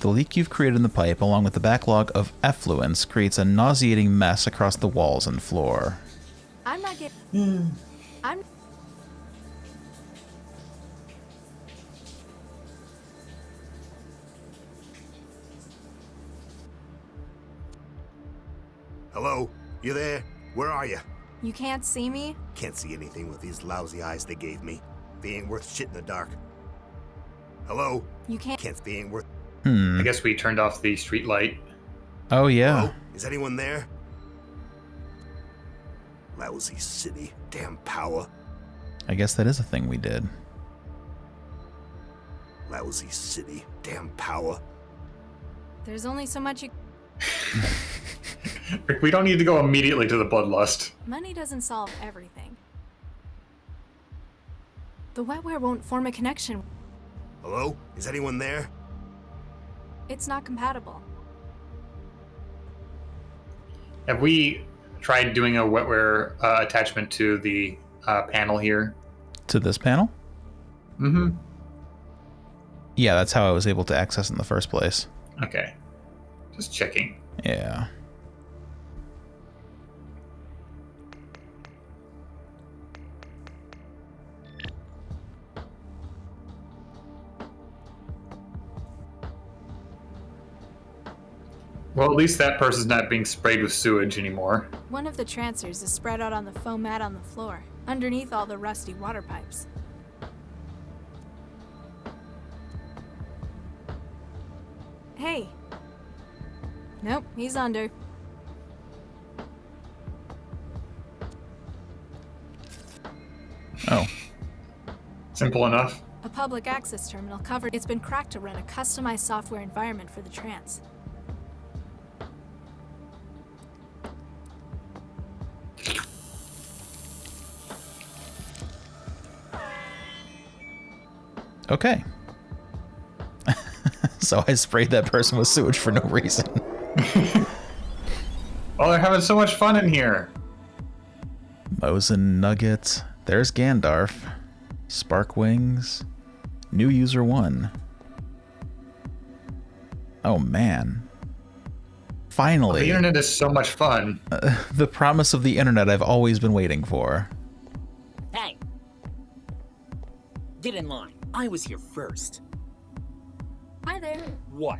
The leak you've created in the pipe, along with the backlog of effluents, creates a nauseating mess across the walls and floor. I'm not getting... I'm... Hello? You there? Where are you? You can't see me? Can't see anything with these lousy eyes they gave me. They ain't worth shit in the dark. Hello? You can't... They ain't worth... I guess we turned off the street light. Oh, yeah. Hello? Is anyone there? Lousy city. Damn power. I guess that is a thing we did. Lousy city. Damn power. There's only so much you... Rick, we don't need to go immediately to the bloodlust. Money doesn't solve everything. The wetware won't form a connection. Hello? Is anyone there? It's not compatible. Have we tried doing a wetware attachment to the panel here? To this panel? Mm-hmm. Yeah, that's how I was able to access it in the first place. Okay. Just checking. Yeah. Well, at least that person's not being sprayed with sewage anymore. One of the trancers is spread out on the foam mat on the floor, underneath all the rusty water pipes. Hey. Nope, he's under. Oh. Simple enough. A public access terminal covered. It's been cracked to run a customized software environment for the Trance. Okay. So I sprayed that person with sewage for no reason. Oh, they're having so much fun in here. Mosin Nugget. There's Gandalf. Sparkwings. New user 1. Oh man. Finally. The internet is so much fun. The promise of the internet I've always been waiting for. Hey! Get in line. I was here first. Hi there. What?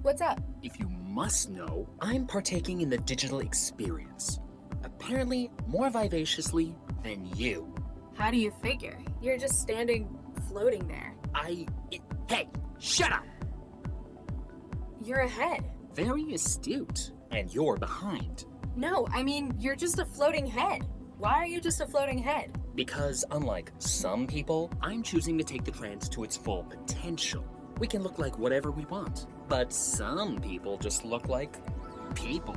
What's up? If you must know, I'm partaking in the digital experience. Apparently, more vivaciously than you. How do you figure? You're just standing, floating there. Hey, shut up! You're ahead. Very astute. And you're behind. No, I mean, you're just a floating head. Why are you just a floating head? Because unlike some people, I'm choosing to take the trance to its full potential. We can look like whatever we want. But some people just look like people.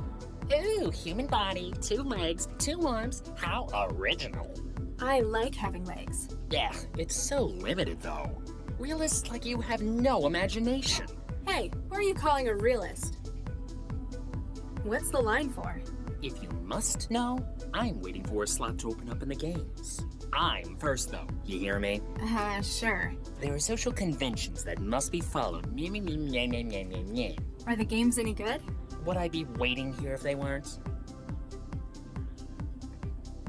Ooh, human body, 2 legs, 2 arms. How original. I like having legs. Yeah, it's so limited though. Realists like you have no imagination. Hey, who are you calling a realist? What's the line for? If you must know, I'm waiting for a slot to open up in the games. I'm first, though. You hear me? Sure. There are social conventions that must be followed. Are the games any good? Would I be waiting here if they weren't?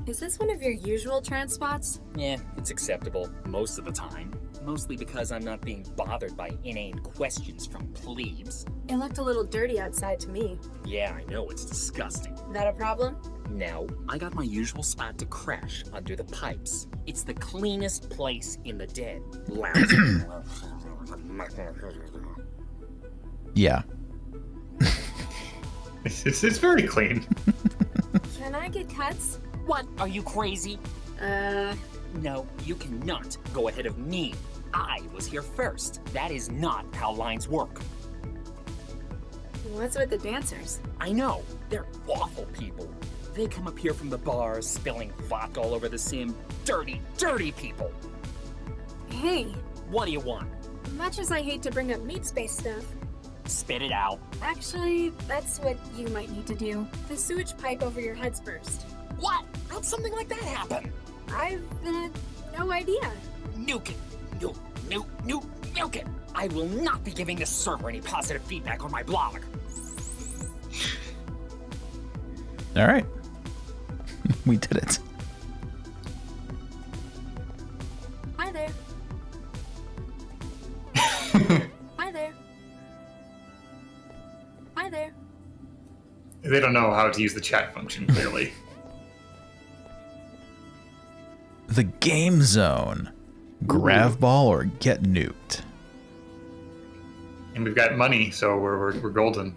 Is this one of your usual trance spots? Yeah, it's acceptable most of the time. Mostly because I'm not being bothered by inane questions from plebes. It looked a little dirty outside to me. Yeah, I know, it's disgusting. That a problem? No, I got my usual spot to crash under the pipes. It's the cleanest place in the den. Yeah. It's very clean. Can I get cuts? What? Are you crazy? No, you cannot go ahead of me. I was here first. That is not how lines work. What's with the dancers? I know. They're awful people. They come up here from the bars, spilling vodka all over the sim. Dirty, dirty people. Hey. What do you want? Much as I hate to bring up meat space stuff. Spit it out. Actually, that's what you might need to do. The sewage pipe over your heads burst. What? How'd something like that happen? I've no idea. Nuke it. Nuke it. I will not be giving this server any positive feedback on my blog. All right. We did it. Hi there. Hi there. Hi there. They don't know how to use the chat function, clearly. The game zone. GravBall or get nuked. And we've got money, so we're golden.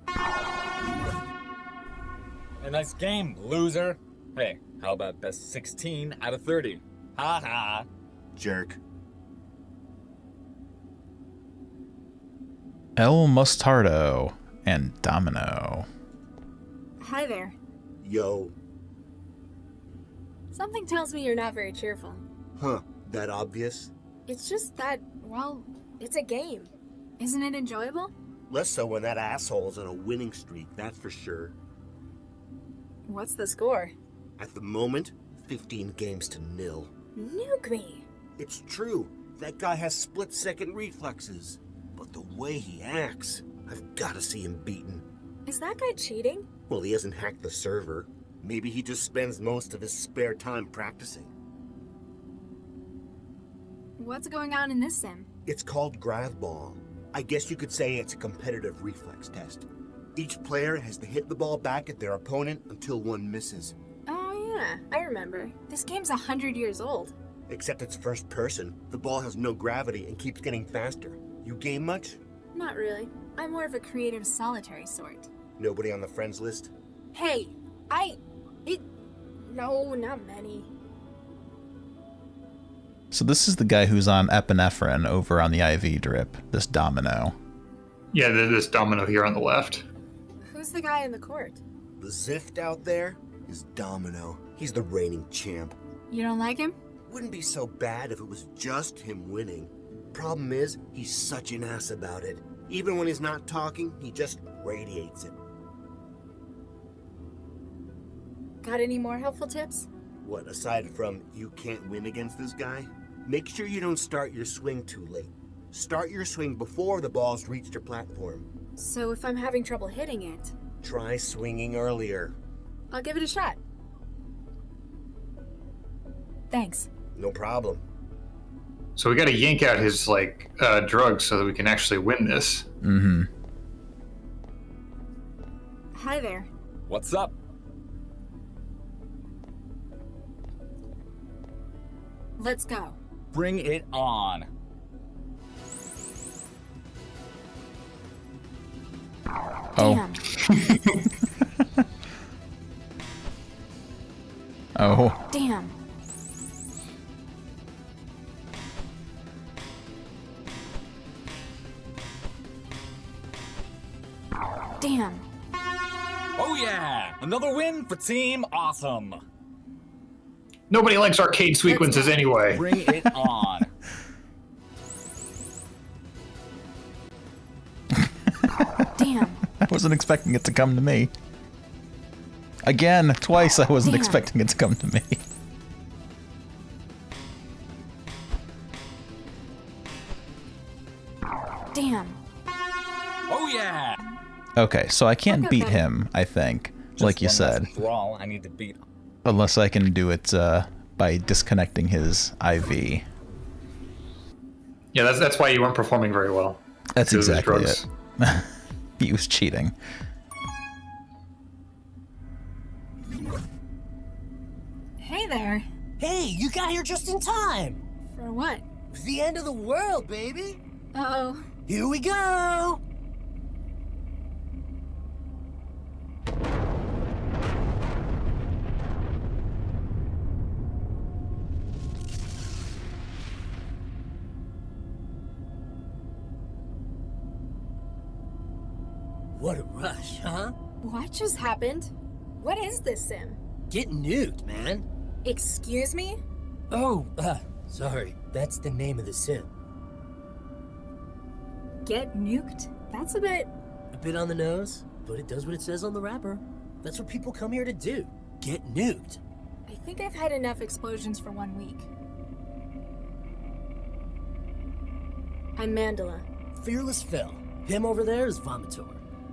A nice game, loser. Hey, how about best 16 out of 30? Ha ha. Jerk. El Mostardo and Domino. Hi there. Yo. Something tells me you're not very cheerful. Huh, that obvious? It's just that, well, it's a game. Isn't it enjoyable? Less so when that asshole's on a winning streak, that's for sure. What's the score? At the moment, 15 games to 0. Nuke me. It's true. That guy has split-second reflexes. But the way he acts, I've got to see him beaten. Is that guy cheating? Well, he hasn't hacked the server. Maybe he just spends most of his spare time practicing. What's going on in this sim? It's called GravBall. I guess you could say it's a competitive reflex test. Each player has to hit the ball back at their opponent until one misses. Oh yeah, I remember. This game's 100 years old. Except it's first person. The ball has no gravity and keeps getting faster. You game much? Not really. I'm more of a creative solitary sort. Nobody on the friends list? Hey, no, not many. So this is the guy who's on epinephrine over on the IV drip, this Domino. Yeah, this Domino here on the left. Who's the guy in the court? The Zift out there is Domino. He's the reigning champ. You don't like him? Wouldn't be so bad if it was just him winning. Problem is, he's such an ass about it. Even when he's not talking, he just radiates it. Got any more helpful tips? What, aside from you can't win against this guy? Make sure you don't start your swing too late. Start your swing before the ball's reached your platform. So if I'm having trouble hitting it... Try swinging earlier. I'll give it a shot. Thanks. No problem. So we gotta yank out his, drugs so that we can actually win this. Mm-hmm. Hi there. What's up? Let's go. Bring it on. Damn. Oh. Damn. Damn. Oh yeah! Another win for Team Awesome. Nobody likes arcade sequences anyway. Bring it on. Damn. I wasn't expecting it to come to me. Again, twice I wasn't Damn. expecting it to come to me. Damn. Oh yeah! Okay, so I can't got beat better. him, I think, Just like you one said. less brawl I need to beat. Unless I can do it by disconnecting his IV. Yeah, that's why you weren't performing very well. That's Because of exactly drugs. it. He was cheating. Hey there. Hey, you got here just in time! For what? The end of the world, baby! Uh-oh. Here we go! What a rush, huh? What just happened? What is this sim? Get nuked, man. Excuse me? Oh, sorry. That's the name of the sim. Get nuked? That's a bit... A bit on the nose, but it does what it says on the wrapper. That's what people come here to do. Get nuked. I think I've had enough explosions for 1 week. I'm Mandela. Fearless Phil. Him over there is Vomitor.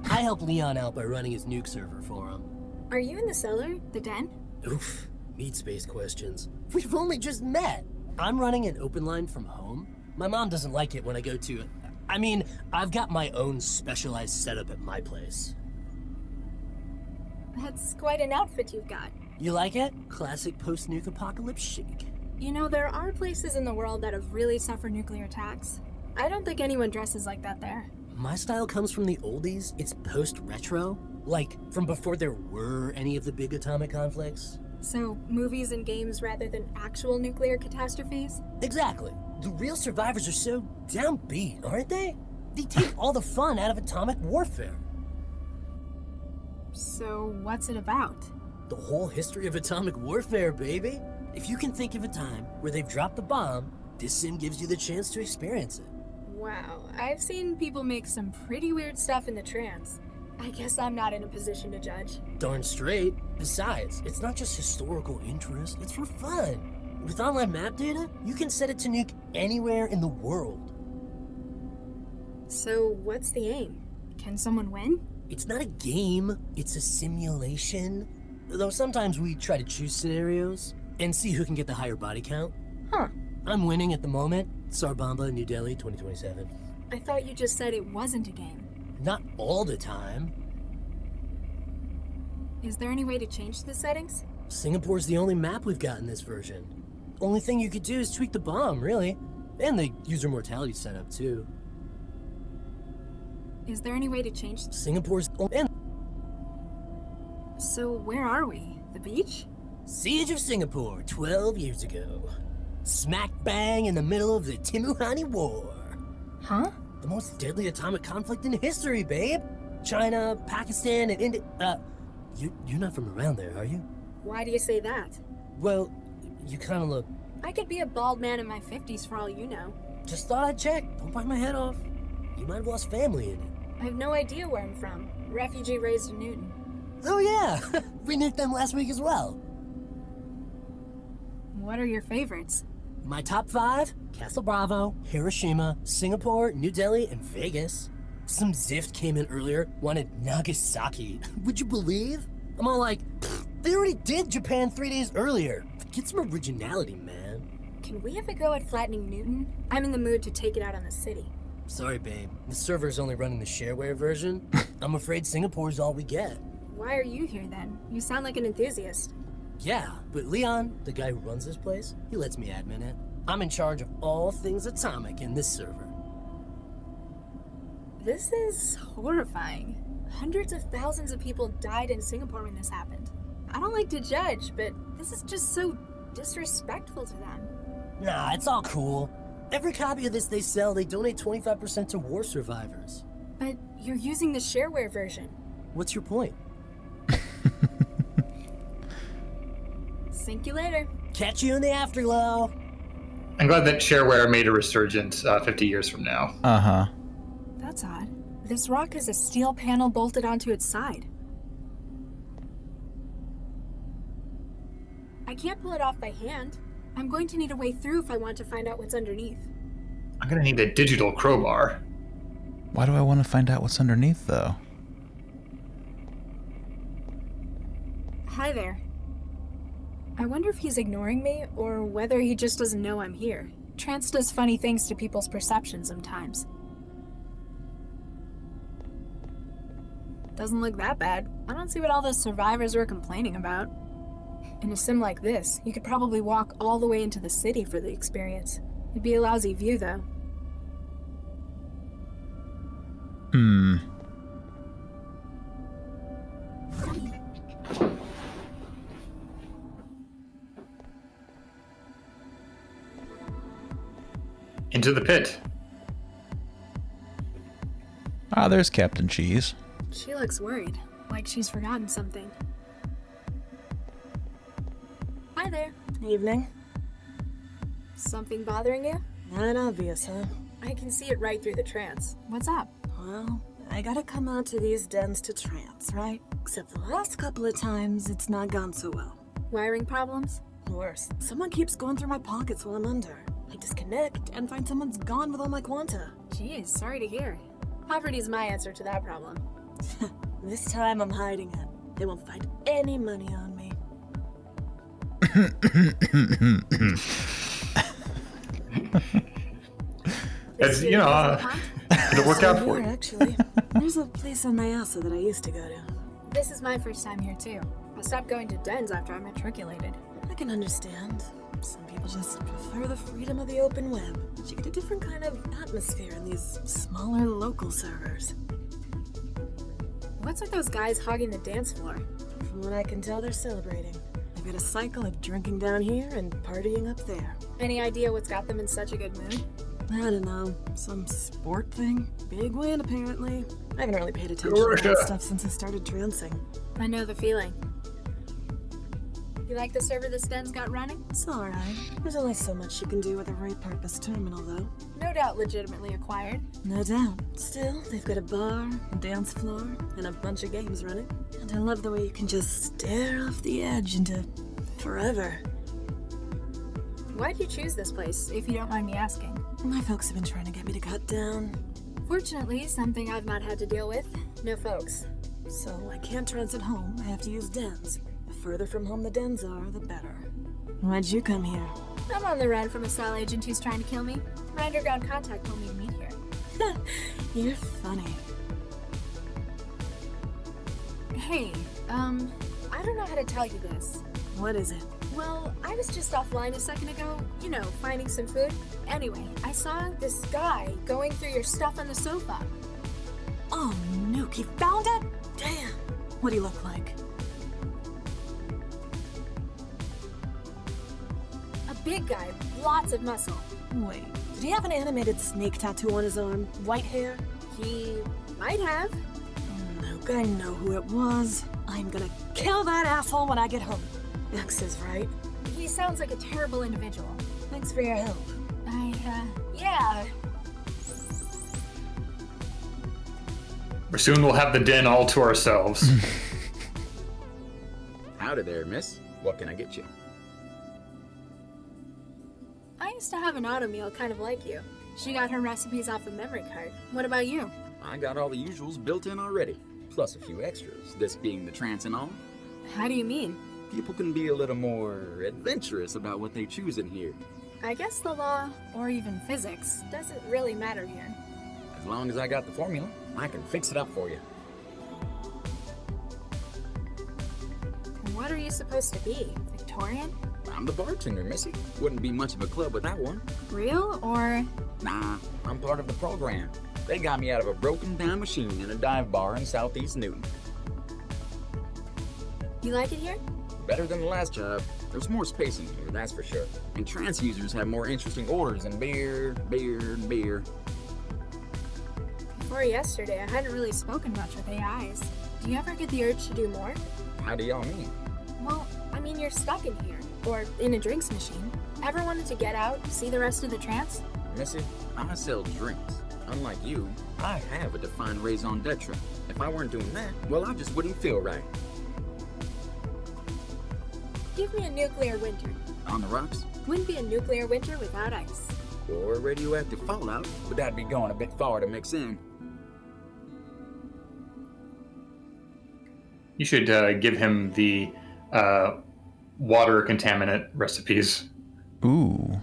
I help Leon out by running his nuke server for him. Are you in the cellar? The den? Oof. Meat space questions. We've only just met. I'm running an open line from home. My mom doesn't like it when I go to... I mean, I've got my own specialized setup at my place. That's quite an outfit you've got. You like it? Classic post-nuke apocalypse chic. You know, there are places in the world that have really suffered nuclear attacks. I don't think anyone dresses like that there. My style comes from the oldies. It's post-retro. Like, from before there were any of the big atomic conflicts. So, movies and games rather than actual nuclear catastrophes? Exactly. The real survivors are so downbeat, aren't they? They take all the fun out of atomic warfare. So, what's it about? The whole history of atomic warfare, baby. If you can think of a time where they've dropped the bomb, this sim gives you the chance to experience it. Wow, I've seen people make some pretty weird stuff in the Trance. I guess I'm not in a position to judge. Darn straight. Besides, it's not just historical interest, it's for fun. With online map data, you can set it to nuke anywhere in the world. So, what's the aim? Can someone win? It's not a game, it's a simulation. Though sometimes we try to choose scenarios and see who can get the higher body count. Huh. I'm winning at the moment. Sarbamba, New Delhi, 2027. I thought you just said it wasn't a game. Not all the time. Is there any way to change the settings? Singapore's the only map we've got in this version. Only thing you could do is tweak the bomb, really. And the user mortality setup, too. Is there any way to change? Singapore's... So, where are we? The beach? Siege of Singapore, 12 years ago. Smack bang in the middle of the Timuhani War. Huh? The most deadly atomic conflict in history, babe. China, Pakistan, and India... You're not from around there, are you? Why do you say that? Well, you kind of look... I could be a bald man in my 50s for all you know. Just thought I'd check. Don't bite my head off. You might have lost family in it. I have no idea where I'm from. Refugee raised in Newton. Oh yeah! We nuked them last week as well. What are your favorites? My top 5? Castle Bravo, Hiroshima, Singapore, New Delhi, and Vegas. Some Zift came in earlier, wanted Nagasaki. Would you believe? I'm all like, they already did Japan 3 days earlier. Get some originality, man. Can we have a go at flattening Newton? I'm in the mood to take it out on the city. Sorry, babe. The server's only running the shareware version. I'm afraid Singapore's all we get. Why are you here then? You sound like an enthusiast. Yeah, but Leon, the guy who runs this place, he lets me admin it. I'm in charge of all things atomic in this server. This is horrifying. Hundreds of thousands of people died in Singapore when this happened. I don't like to judge, but this is just so disrespectful to them. Nah, it's all cool. Every copy of this they sell, they donate 25% to war survivors. But you're using the shareware version. What's your point? Sink you later. Catch you in the afterglow. I'm glad that shareware made a resurgence 50 years from now. Uh-huh. That's odd. This rock has a steel panel bolted onto its side. I can't pull it off by hand. I'm going to need a way through if I want to find out what's underneath. I'm gonna need a digital crowbar. Why do I want to find out what's underneath, though? Hi there. I wonder if he's ignoring me, or whether he just doesn't know I'm here. Trance does funny things to people's perception sometimes. Doesn't look that bad. I don't see what all those survivors were complaining about. In a sim like this, you could probably walk all the way into the city for the experience. It'd be a lousy view, though. Into the pit. Ah, there's Captain Cheese. She looks worried, like she's forgotten something. Hi there. Evening. Something bothering you? Not obvious, huh? I can see it right through the trance. What's up? Well, I gotta come out to these dens to trance, right? Except the last couple of times, it's not gone so well. Wiring problems? Worse. Someone keeps going through my pockets while I'm under. I disconnect and find someone's gone with all my quanta. Jeez, sorry to hear. Poverty's my answer to that problem. This time I'm hiding it. They won't find any money on me. It's, you know, it'll work out for you. Actually, there's a place on Nyasa that I used to go to. This is my first time here, too. I stopped going to dens after I matriculated. I can understand. Some people just prefer the freedom of the open web. But you get a different kind of atmosphere in these smaller local servers. What's with those guys hogging the dance floor? From what I can tell, they're celebrating. They've got a cycle of drinking down here and partying up there. Any idea what's got them in such a good mood? I don't know. Some sport thing? Big win, apparently. I haven't really paid attention to that stuff since I started trancing. I know the feeling. You like the server this den's got running? It's alright. There's only so much you can do with a right-purpose terminal, though. No doubt legitimately acquired. No doubt. Still, they've got a bar, a dance floor, and a bunch of games running. And I love the way you can just stare off the edge into forever. Why'd you choose this place, if you don't mind me asking? My folks have been trying to get me to cut down. Fortunately, something I've not had to deal with. No folks. So I can't trance at home. I have to use dens. The further from home the dens are, the better. Why'd you come here? I'm on the run from a SAL agent who's trying to kill me. My underground contact told me to meet here. You're funny. Hey, I don't know how to tell you this. What is it? Well, I was just offline a second ago, you know, finding some food. Anyway, I saw this guy going through your stuff on the sofa. Oh, Nuke, he found it? Damn. What'd he look like? A big guy, lots of muscle. Wait, did he have an animated snake tattoo on his arm? White hair? He might have. Nuke, I know who it was. I'm gonna kill that asshole when I get home. Max is right. He sounds like a terrible individual. Thanks for your help. Yeah. Soon we'll have the den all to ourselves. Howdy there, miss. What can I get you? I used to have an Goatmeal kind of like you. She got her recipes off a memory card. What about you? I got all the usuals built in already, plus a few extras, this being the trance and all. How do you mean? People can be a little more adventurous about what they choose in here. I guess the law, or even physics, doesn't really matter here. As long as I got the formula, I can fix it up for you. What are you supposed to be? Victorian? I'm the bartender, missy. Wouldn't be much of a club without one. Real, or? Nah, I'm part of the program. They got me out of a broken down machine in a dive bar in Southeast Newton. You like it here? Better than the last job. There's more space in here, that's for sure. And trance users have more interesting orders than beer. Before yesterday, I hadn't really spoken much with AIs. Do you ever get the urge to do more? How do y'all mean? Well, I mean you're stuck in here, or in a drinks machine. Ever wanted to get out, see the rest of the trance? Missy, I sell drinks. Unlike you, I have a defined raison d'etre. If I weren't doing that, well, I just wouldn't feel right. Give me a nuclear winter. On the rocks? Wouldn't be a nuclear winter without ice. Or radioactive fallout, but that'd be going a bit far to mix in. You should give him the water contaminant recipes. Ooh.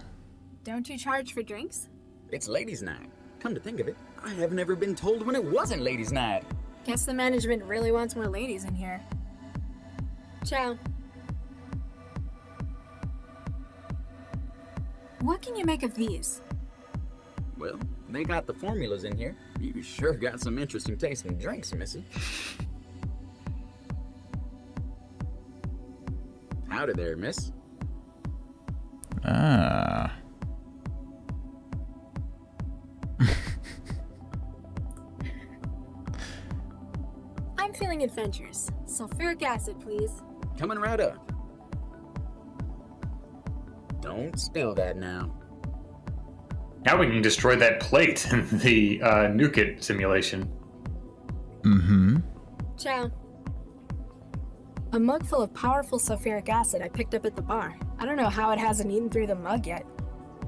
Don't you charge for drinks? It's ladies' night. Come to think of it, I have never been told when it wasn't ladies' night. Guess the management really wants more ladies in here. Ciao. What can you make of these? Well, they got the formulas in here. You sure got some interesting tasting drinks, Missy. Howdy there, miss. Ah. I'm feeling adventurous. Sulfuric acid, please. Coming right up. Don't spill that now. Now we can destroy that plate in the nuke it simulation. Mm-hmm. Ciao. A mug full of powerful sulfuric acid I picked up at the bar. I don't know how it hasn't eaten through the mug yet.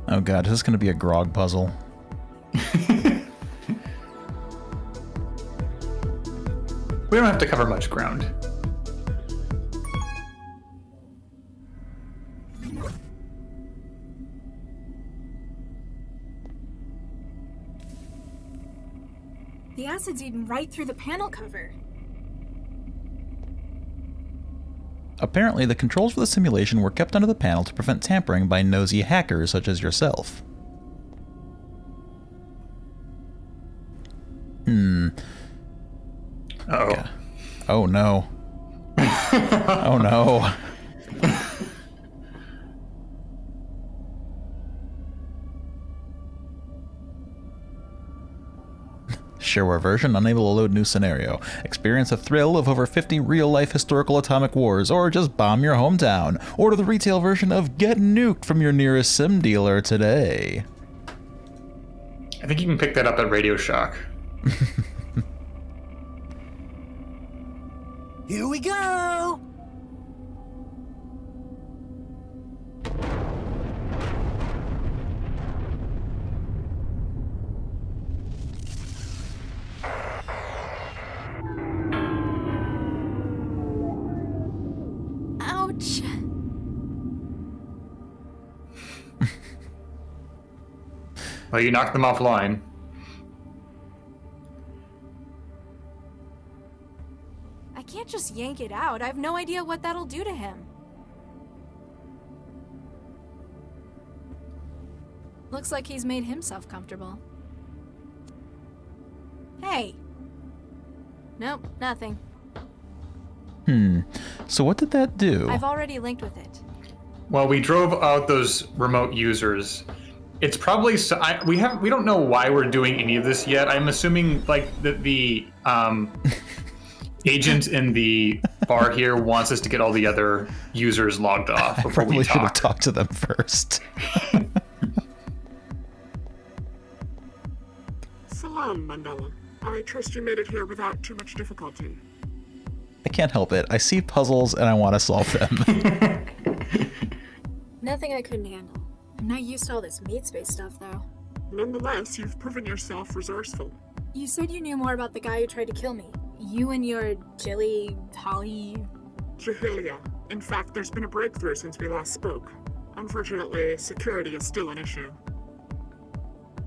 Oh god, is this going to be a grog puzzle? We don't have to cover much ground. The acid's eaten right through the panel cover. Apparently, the controls for the simulation were kept under the panel to prevent tampering by nosy hackers such as yourself. Uh-oh. Yeah. Oh no. Oh no. Shareware version unable to load new scenario. Experience a thrill of over 50 real-life historical atomic wars, or just bomb your hometown. Order the retail version of Get Nuked from your nearest sim dealer today. I think you can pick that up at Radio Shack. Here we go! Ouch! Well, you knocked them offline. I can't just yank it out. I have no idea what that'll do to him. Looks like he's made himself comfortable. Hey! Nope, nothing. So what did that do? I've already linked with it. Well, we drove out those remote users. It's probably we don't know why we're doing any of this yet. I'm assuming like the agent in the bar here wants us to get all the other users logged off before Probably we should have talk. talked to them first. Salam, Mandela. I trust you made it here without too much difficulty. I can't help it. I see puzzles and I want to solve them. Nothing I couldn't handle. I'm not used to all this meat space stuff, though. Nonetheless, you've proven yourself resourceful. You said you knew more about the guy who tried to kill me. You and your Jilly, Holly... Jahilia. In fact, there's been a breakthrough since we last spoke. Unfortunately, security is still an issue.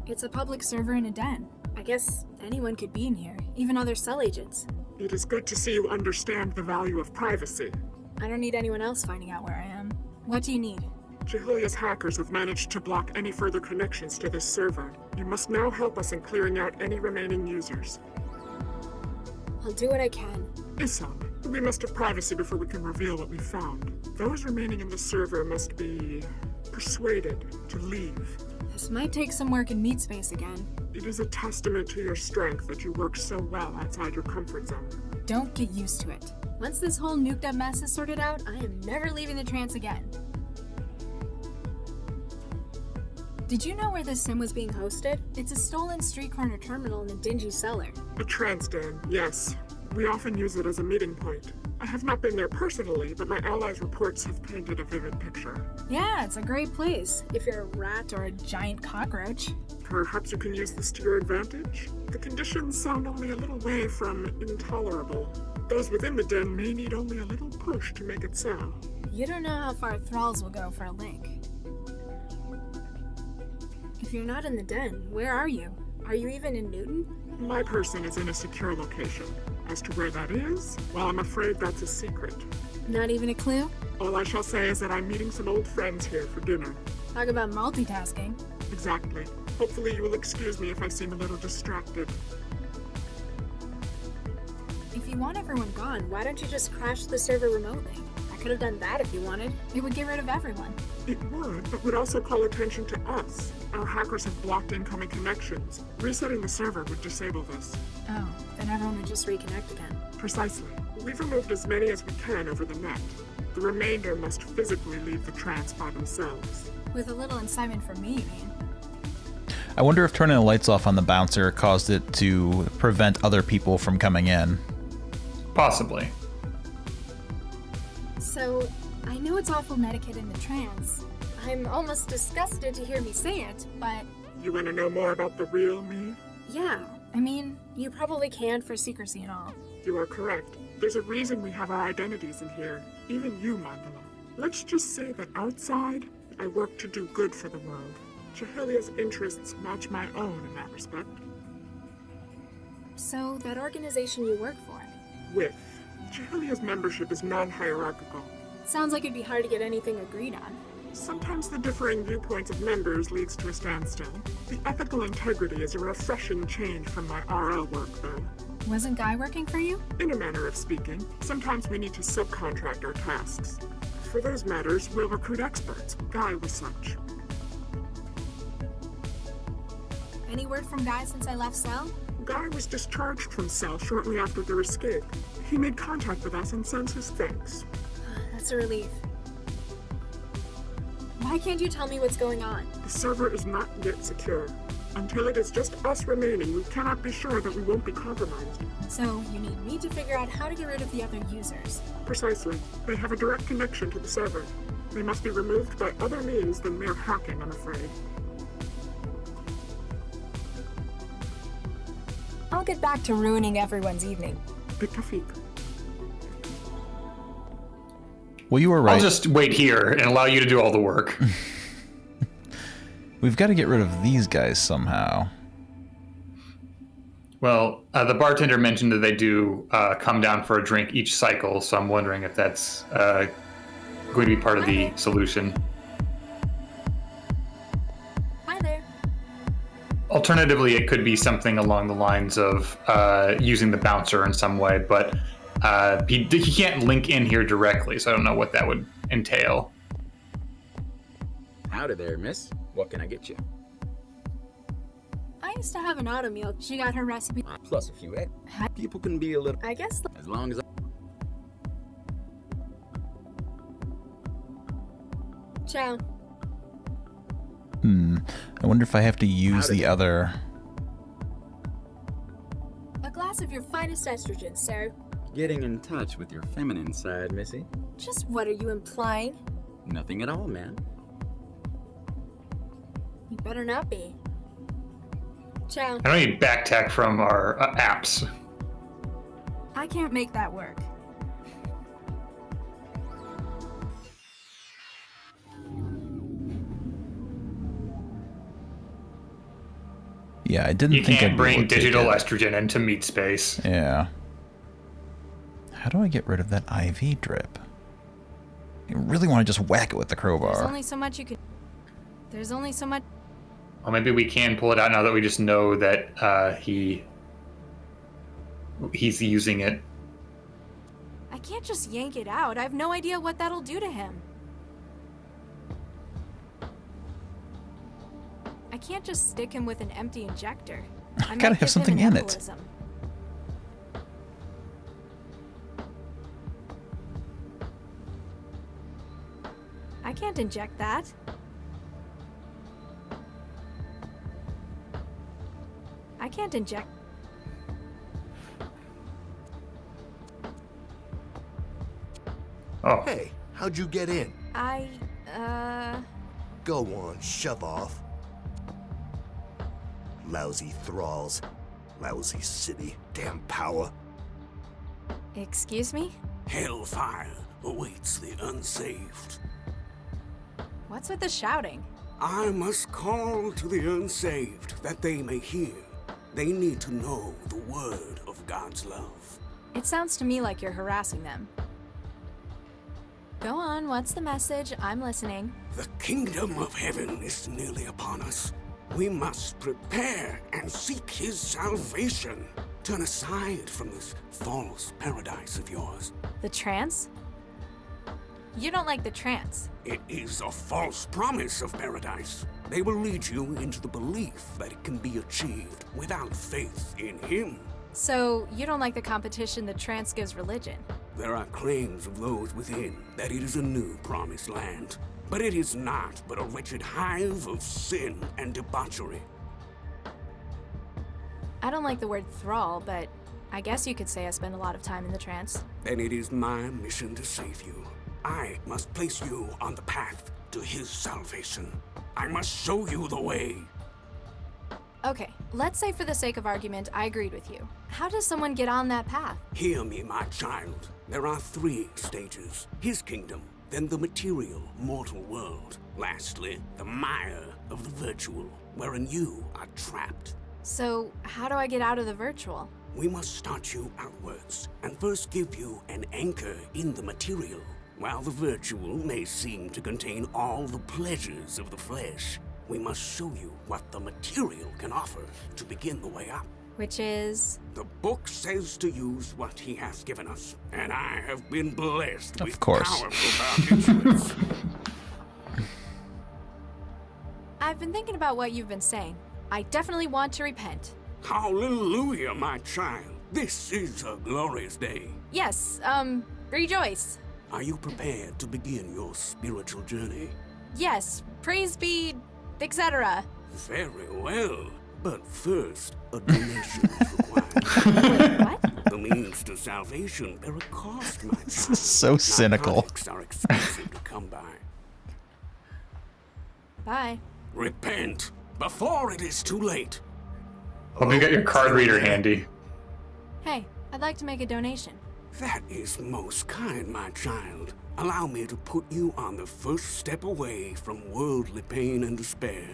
It's a public server in a den. I guess anyone could be in here, even other cell agents. It is good to see you understand the value of privacy. I don't need anyone else finding out where I am. What do you need? Jahilia's hackers have managed to block any further connections to this server. You must now help us in clearing out any remaining users. I'll do what I can. Isam, we must have privacy before we can reveal what we found. Those remaining in the server must be persuaded to leave. This might take some work in meat space again. It is a testament to your strength that you work so well outside your comfort zone. Don't get used to it. Once this whole nuked up mess is sorted out, I am never leaving the trance again. Did you know where this sim was being hosted? It's a stolen street corner terminal in a dingy cellar. A trance den, yes. We often use it as a meeting point. I have not been there personally, but my allies' reports have painted a vivid picture. Yeah, it's a great place, if you're a rat or a giant cockroach. Perhaps you can use this to your advantage? The conditions sound only a little way from intolerable. Those within the den may need only a little push to make it so. You don't know how far thralls will go for a link. If you're not in the den, where are you? Are you even in Newton? My person is in a secure location. As to where that is, well, I'm afraid that's a secret. Not even a clue? All I shall say is that I'm meeting some old friends here for dinner. Talk about multitasking. Exactly. Hopefully you will excuse me if I seem a little distracted. If you want everyone gone, why don't you just crash the server remotely? I could have done that if you wanted. It would get rid of everyone. It would, but would also call attention to us. Our hackers have blocked incoming connections. Resetting the server would disable this. Oh, then everyone would just reconnect again. Precisely. We've removed as many as we can over the net. The remainder must physically leave the trance by themselves. With a little incitement from me, you mean? I wonder if turning the lights off on the bouncer caused it to prevent other people from coming in. Possibly. So, I know it's awful netiquette in the trance. I'm almost disgusted to hear me say it, but... You want to know more about the real me? Yeah, I mean, you probably can't for secrecy and all. You are correct. There's a reason we have our identities in here. Even you, Mandala. Let's just say that outside, I work to do good for the world. Chahelia's interests match my own in that respect. So, that organization you work for? With. Chahelia's membership is non-hierarchical. Sounds like it'd be hard to get anything agreed on. Sometimes the differing viewpoints of members leads to a standstill. The ethical integrity is a refreshing change from my RL work, though. Wasn't Guy working for you? In a manner of speaking. Sometimes we need to subcontract our tasks. For those matters, we'll recruit experts. Guy was such. Any word from Guy since I left Cell? Guy was discharged from Cell shortly after their escape. He made contact with us and sends his thanks. That's a relief. Why can't you tell me what's going on? The server is not yet secure. Until it is just us remaining, we cannot be sure that we won't be compromised. So, you need me to figure out how to get rid of the other users. Precisely. They have a direct connection to the server. They must be removed by other means than mere hacking, I'm afraid. I'll get back to ruining everyone's evening. Bitafik. Well, you were right. I'll just wait here and allow you to do all the work. We've got to get rid of these guys somehow. Well, the bartender mentioned that they do come down for a drink each cycle, so I'm wondering if that's going to be part of the solution. Hi there. Alternatively, it could be something along the lines of using the bouncer in some way, but he can't link in here directly, so I don't know what that would entail. Howdy there, miss. What can I get you? I used to have an auto meal. She got her recipe. Plus a few eggs. People can be a little... I guess... As long as I... Ciao. I wonder if I have to use the other... A glass of your finest estrogen, sir. Getting in touch with your feminine side, missy. Just what are you implying? Nothing at all, man. You better not be. Ciao. I don't need backtack from our apps. I can't make that work. Yeah, I didn't You think can't I'd bring be able to digital take it. estrogen into meat space. Yeah. How do I get rid of that IV drip? I really want to just whack it with the There's crowbar. only so much you can... There's only so much... Well, maybe we can pull it out now that we just know that he's using it. I can't just yank it out. I have no idea what that'll do to him. I can't just stick him with an empty injector. I Gotta might have give him something an in it. embolism. I can't inject that. I can't inject... Oh. Hey, how'd you get in? Go on, shove off. Lousy thralls. Lousy city. Damn power. Excuse me? Hellfire awaits the unsaved. What's with the shouting? I must call to the unsaved that they may hear. They need to know the word of God's love. It sounds to me like you're harassing them. Go on, what's the message? I'm listening. The kingdom of heaven is nearly upon us. We must prepare and seek his salvation. Turn aside from this false paradise of yours. The trance? You don't like the trance. It is a false promise of paradise. They will lead you into the belief that it can be achieved without faith in him. So, you don't like the competition the trance gives religion? There are claims of those within that it is a new promised land. But it is not but a wretched hive of sin and debauchery. I don't like the word thrall, but I guess you could say I spend a lot of time in the trance. Then it is my mission to save you. I must place you on the path to his salvation. I must show you the way. Okay, let's say for the sake of argument, I agreed with you. How does someone get on that path? Hear me, my child. There are 3 stages. His kingdom, then the material, mortal world. Lastly, the mire of the virtual, wherein you are trapped. So, how do I get out of the virtual? We must start you outwards, and first give you an anchor in the material. While the virtual may seem to contain all the pleasures of the flesh, we must show you what the material can offer to begin the way up. Which is? The book says to use what he has given us, and I have been blessed with course. powerful influence. I've been thinking about what you've been saying. I definitely want to repent. Hallelujah, my child. This is a glorious day. Yes, rejoice. Are you prepared to begin your spiritual journey? Yes, praise be, etc. Very well. But first, a donation is required. What? The means to salvation bear a cost, my child. So cynical. Narcotics are expensive to come by. Bye. Repent before it is too late. Hope you got your card reader handy. Hey, I'd like to make a donation. That is most kind, my child. Allow me to put you on the first step away from worldly pain and despair.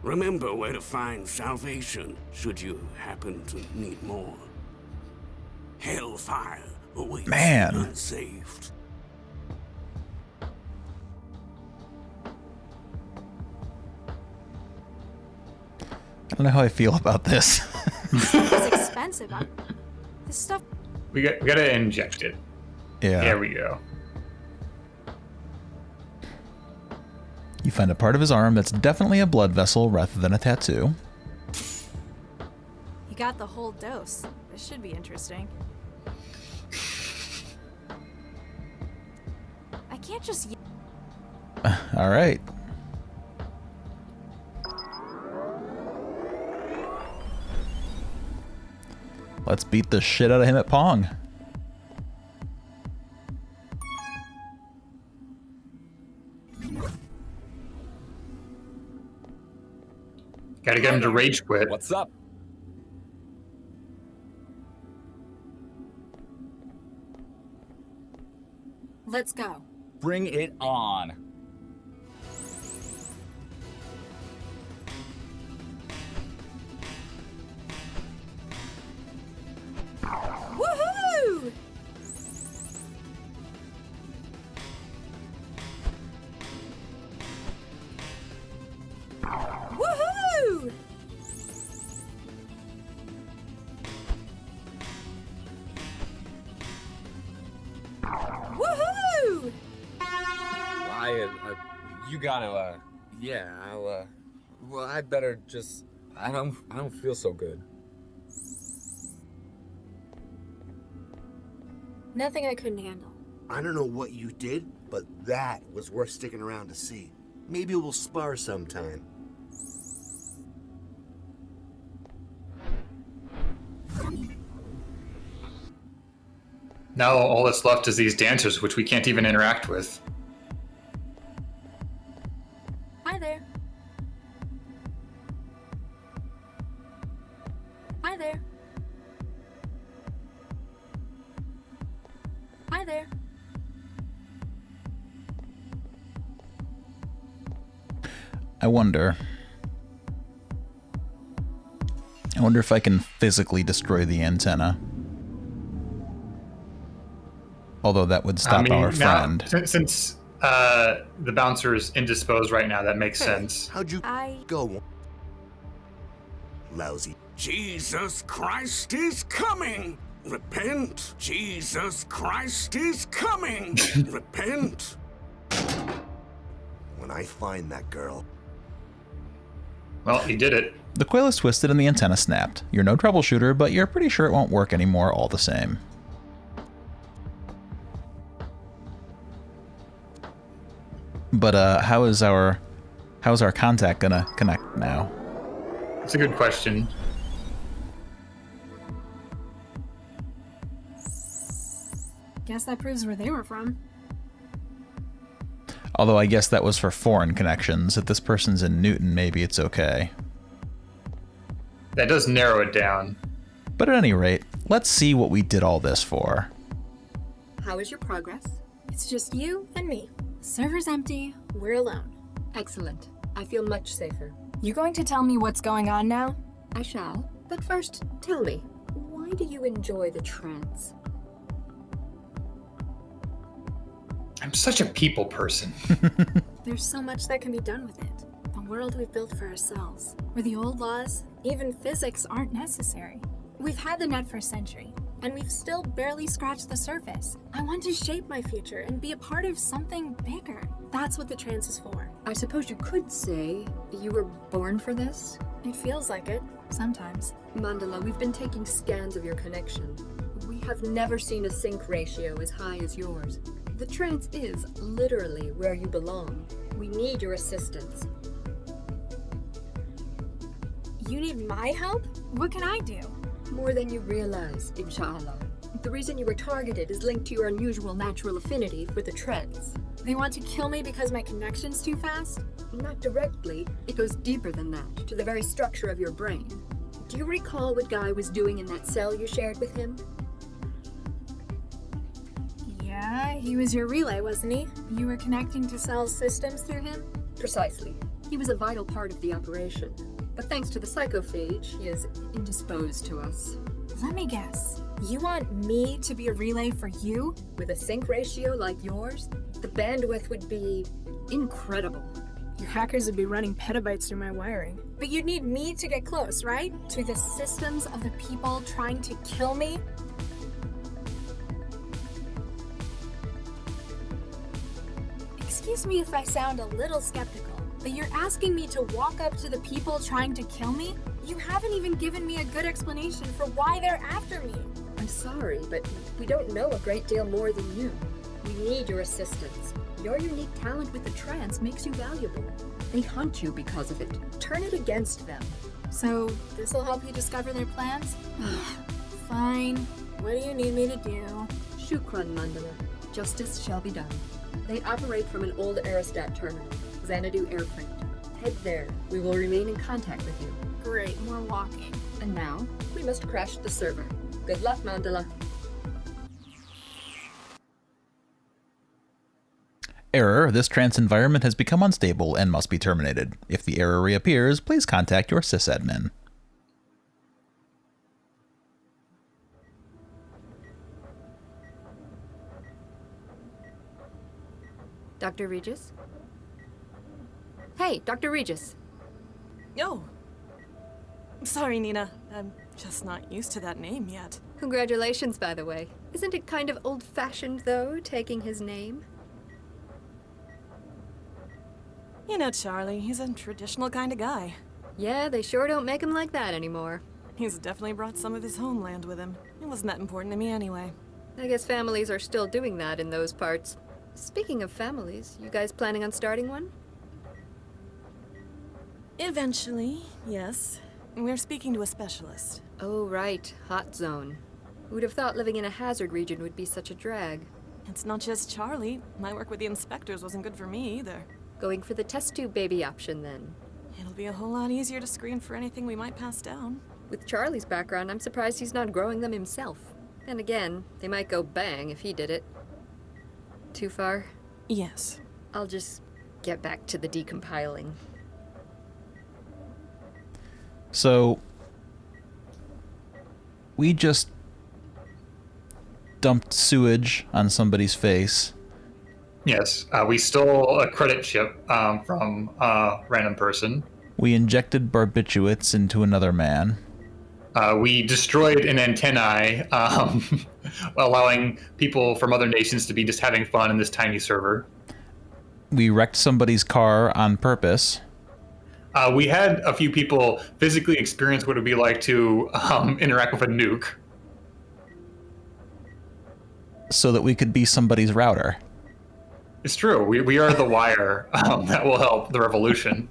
Remember where to find salvation, should you happen to need more. Hellfire awaits Man. the unsaved. I don't know how I feel about this. It's expensive. This stuff. We gotta inject it. Yeah. There we go. You find a part of his arm that's definitely a blood vessel rather than a tattoo. You got the whole dose. This should be interesting. I can't just. All right. Let's beat the shit out of him at Pong. Gotta get him to rage quit. What's up? Let's go. Bring it on. Woohoo! Woohoo! Woohoo! You gotta, yeah, well, I better just, I don't feel so good. Nothing I couldn't handle. I don't know what you did, but that was worth sticking around to see. Maybe we'll spar sometime. Now all that's left is these dancers, which we can't even interact with. Hi there. Hi there. Hi there. I wonder if I can physically destroy the antenna. Although that would stop our friend. Since the bouncer is indisposed right now, that makes sense. How'd you go? Lousy. Jesus Christ is coming! Repent! Jesus Christ is coming! Repent! When I find that girl. Well, he did it. The coil is twisted and the antenna snapped. You're no troubleshooter, but you're pretty sure it won't work anymore all the same. But how's our contact gonna connect now? That's a good question. Guess that proves where they were from. Although I guess that was for foreign connections. If this person's in Newton, maybe it's okay. That does narrow it down. But at any rate, let's see what we did all this for. How is your progress? It's just you and me. Server's empty. We're alone. Excellent. I feel much safer. You going to tell me what's going on now? I shall. But first, tell me, why do you enjoy the trance? I'm such a people person. There's so much that can be done with it. A world we've built for ourselves, where the old laws, even physics, aren't necessary. We've had the net for a century, and we've still barely scratched the surface. I want to shape my future and be a part of something bigger. That's what the trance is for. I suppose you could say you were born for this? It feels like it, sometimes. Mandala, we've been taking scans of your connection. We have never seen a sync ratio as high as yours. The trance is literally where you belong. We need your assistance. You need my help? What can I do? More than you realize, inshallah. The reason you were targeted is linked to your unusual natural affinity for the trance. They want to kill me because my connection's too fast? Not directly. It goes deeper than that, to the very structure of your brain. Do you recall what Guy was doing in that cell you shared with him? Yeah, he was your relay, wasn't he? You were connecting to Cell's systems through him? Precisely. He was a vital part of the operation. But thanks to the psychophage, he is indisposed to us. Let me guess. You want me to be a relay for you? With a sync ratio like yours, the bandwidth would be incredible. Your hackers would be running petabytes through my wiring. But you'd need me to get close, right? To the systems of the people trying to kill me? Excuse me if I sound a little skeptical, but you're asking me to walk up to the people trying to kill me? You haven't even given me a good explanation for why they're after me. I'm sorry, but we don't know a great deal more than you. We need your assistance. Your unique talent with the trance makes you valuable. They hunt you because of it. Turn it against them. So, this'll help you discover their plans? Fine. What do you need me to do? Shukran, Mandala. Justice shall be done. They operate from an old aerostat terminal, Xanadu Airfreight. Head there. We will remain in contact with you. Great, more walking. And now, we must crash the server. Good luck, Mandala. Error, this trance environment has become unstable and must be terminated. If the error reappears, please contact your sysadmin. Dr. Regis? Hey, Dr. Regis. Oh. Sorry, Nina. I'm just not used to that name yet. Congratulations, by the way. Isn't it kind of old-fashioned, though, taking his name? You know Charlie, he's a traditional kind of guy. Yeah, they sure don't make him like that anymore. He's definitely brought some of his homeland with him. It wasn't that important to me anyway. I guess families are still doing that in those parts. Speaking of families, you guys planning on starting one? Eventually, yes. We're speaking to a specialist. Oh, right. Hot zone. Who'd have thought living in a hazard region would be such a drag? It's not just Charlie. My work with the inspectors wasn't good for me either. Going for the test tube baby option then. It'll be a whole lot easier to screen for anything we might pass down. With Charlie's background, I'm surprised he's not growing them himself. And again, they might go bang if he did it. Too far? Yes. I'll just get back to the decompiling. So, we just dumped sewage on somebody's face. Yes, we stole a credit chip from a random person. We injected barbiturates into another man. We destroyed an antennae, allowing people from other nations to be just having fun in this tiny server. We wrecked somebody's car on purpose. We had a few people physically experience what it would be like to interact with a nuke. So that we could be somebody's router. It's true. We are the wire that will help the revolution.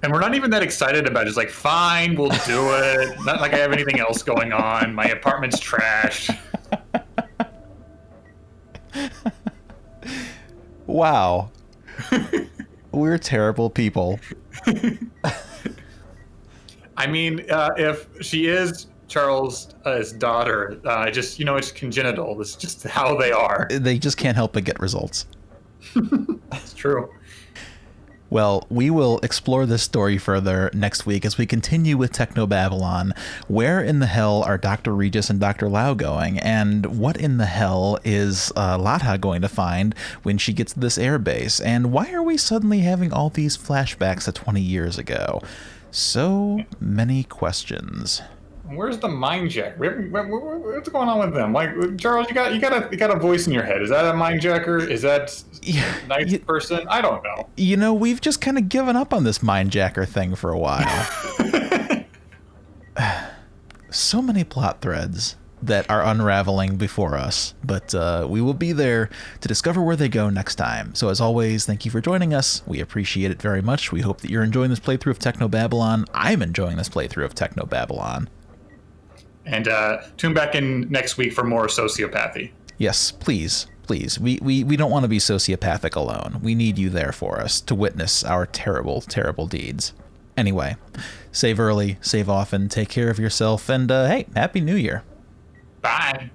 And we're not even that excited about it. It's like, fine, we'll do it. Not like I have anything else going on. My apartment's trashed. Wow. We're terrible people. I mean, if she is Charles' daughter, just, it's congenital. It's just how they are. They just can't help but get results. It's true. Well, we will explore this story further next week as we continue with Technobabylon. Where in the hell are Dr. Regis and Dr. Lau going? And what in the hell is Latha going to find when she gets to this airbase? And why are we suddenly having all these flashbacks to 20 years ago? So many questions. Where's the mind jack? What's going on with them? Like, Charles, you got a voice in your head. Is that a mind jacker? Is that a nice person? I don't know. We've just kind of given up on this mind jacker thing for a while. So many plot threads that are unraveling before us, but we will be there to discover where they go next time. So as always, thank you for joining us. We appreciate it very much. We hope that you're enjoying this playthrough of Technobabylon. I'm enjoying this playthrough of Technobabylon. And tune back in next week for more sociopathy. Yes, please. Please. We don't want to be sociopathic alone. We need you there for us to witness our terrible, terrible deeds. Anyway, save early, save often, take care of yourself, and hey, Happy New Year. Bye.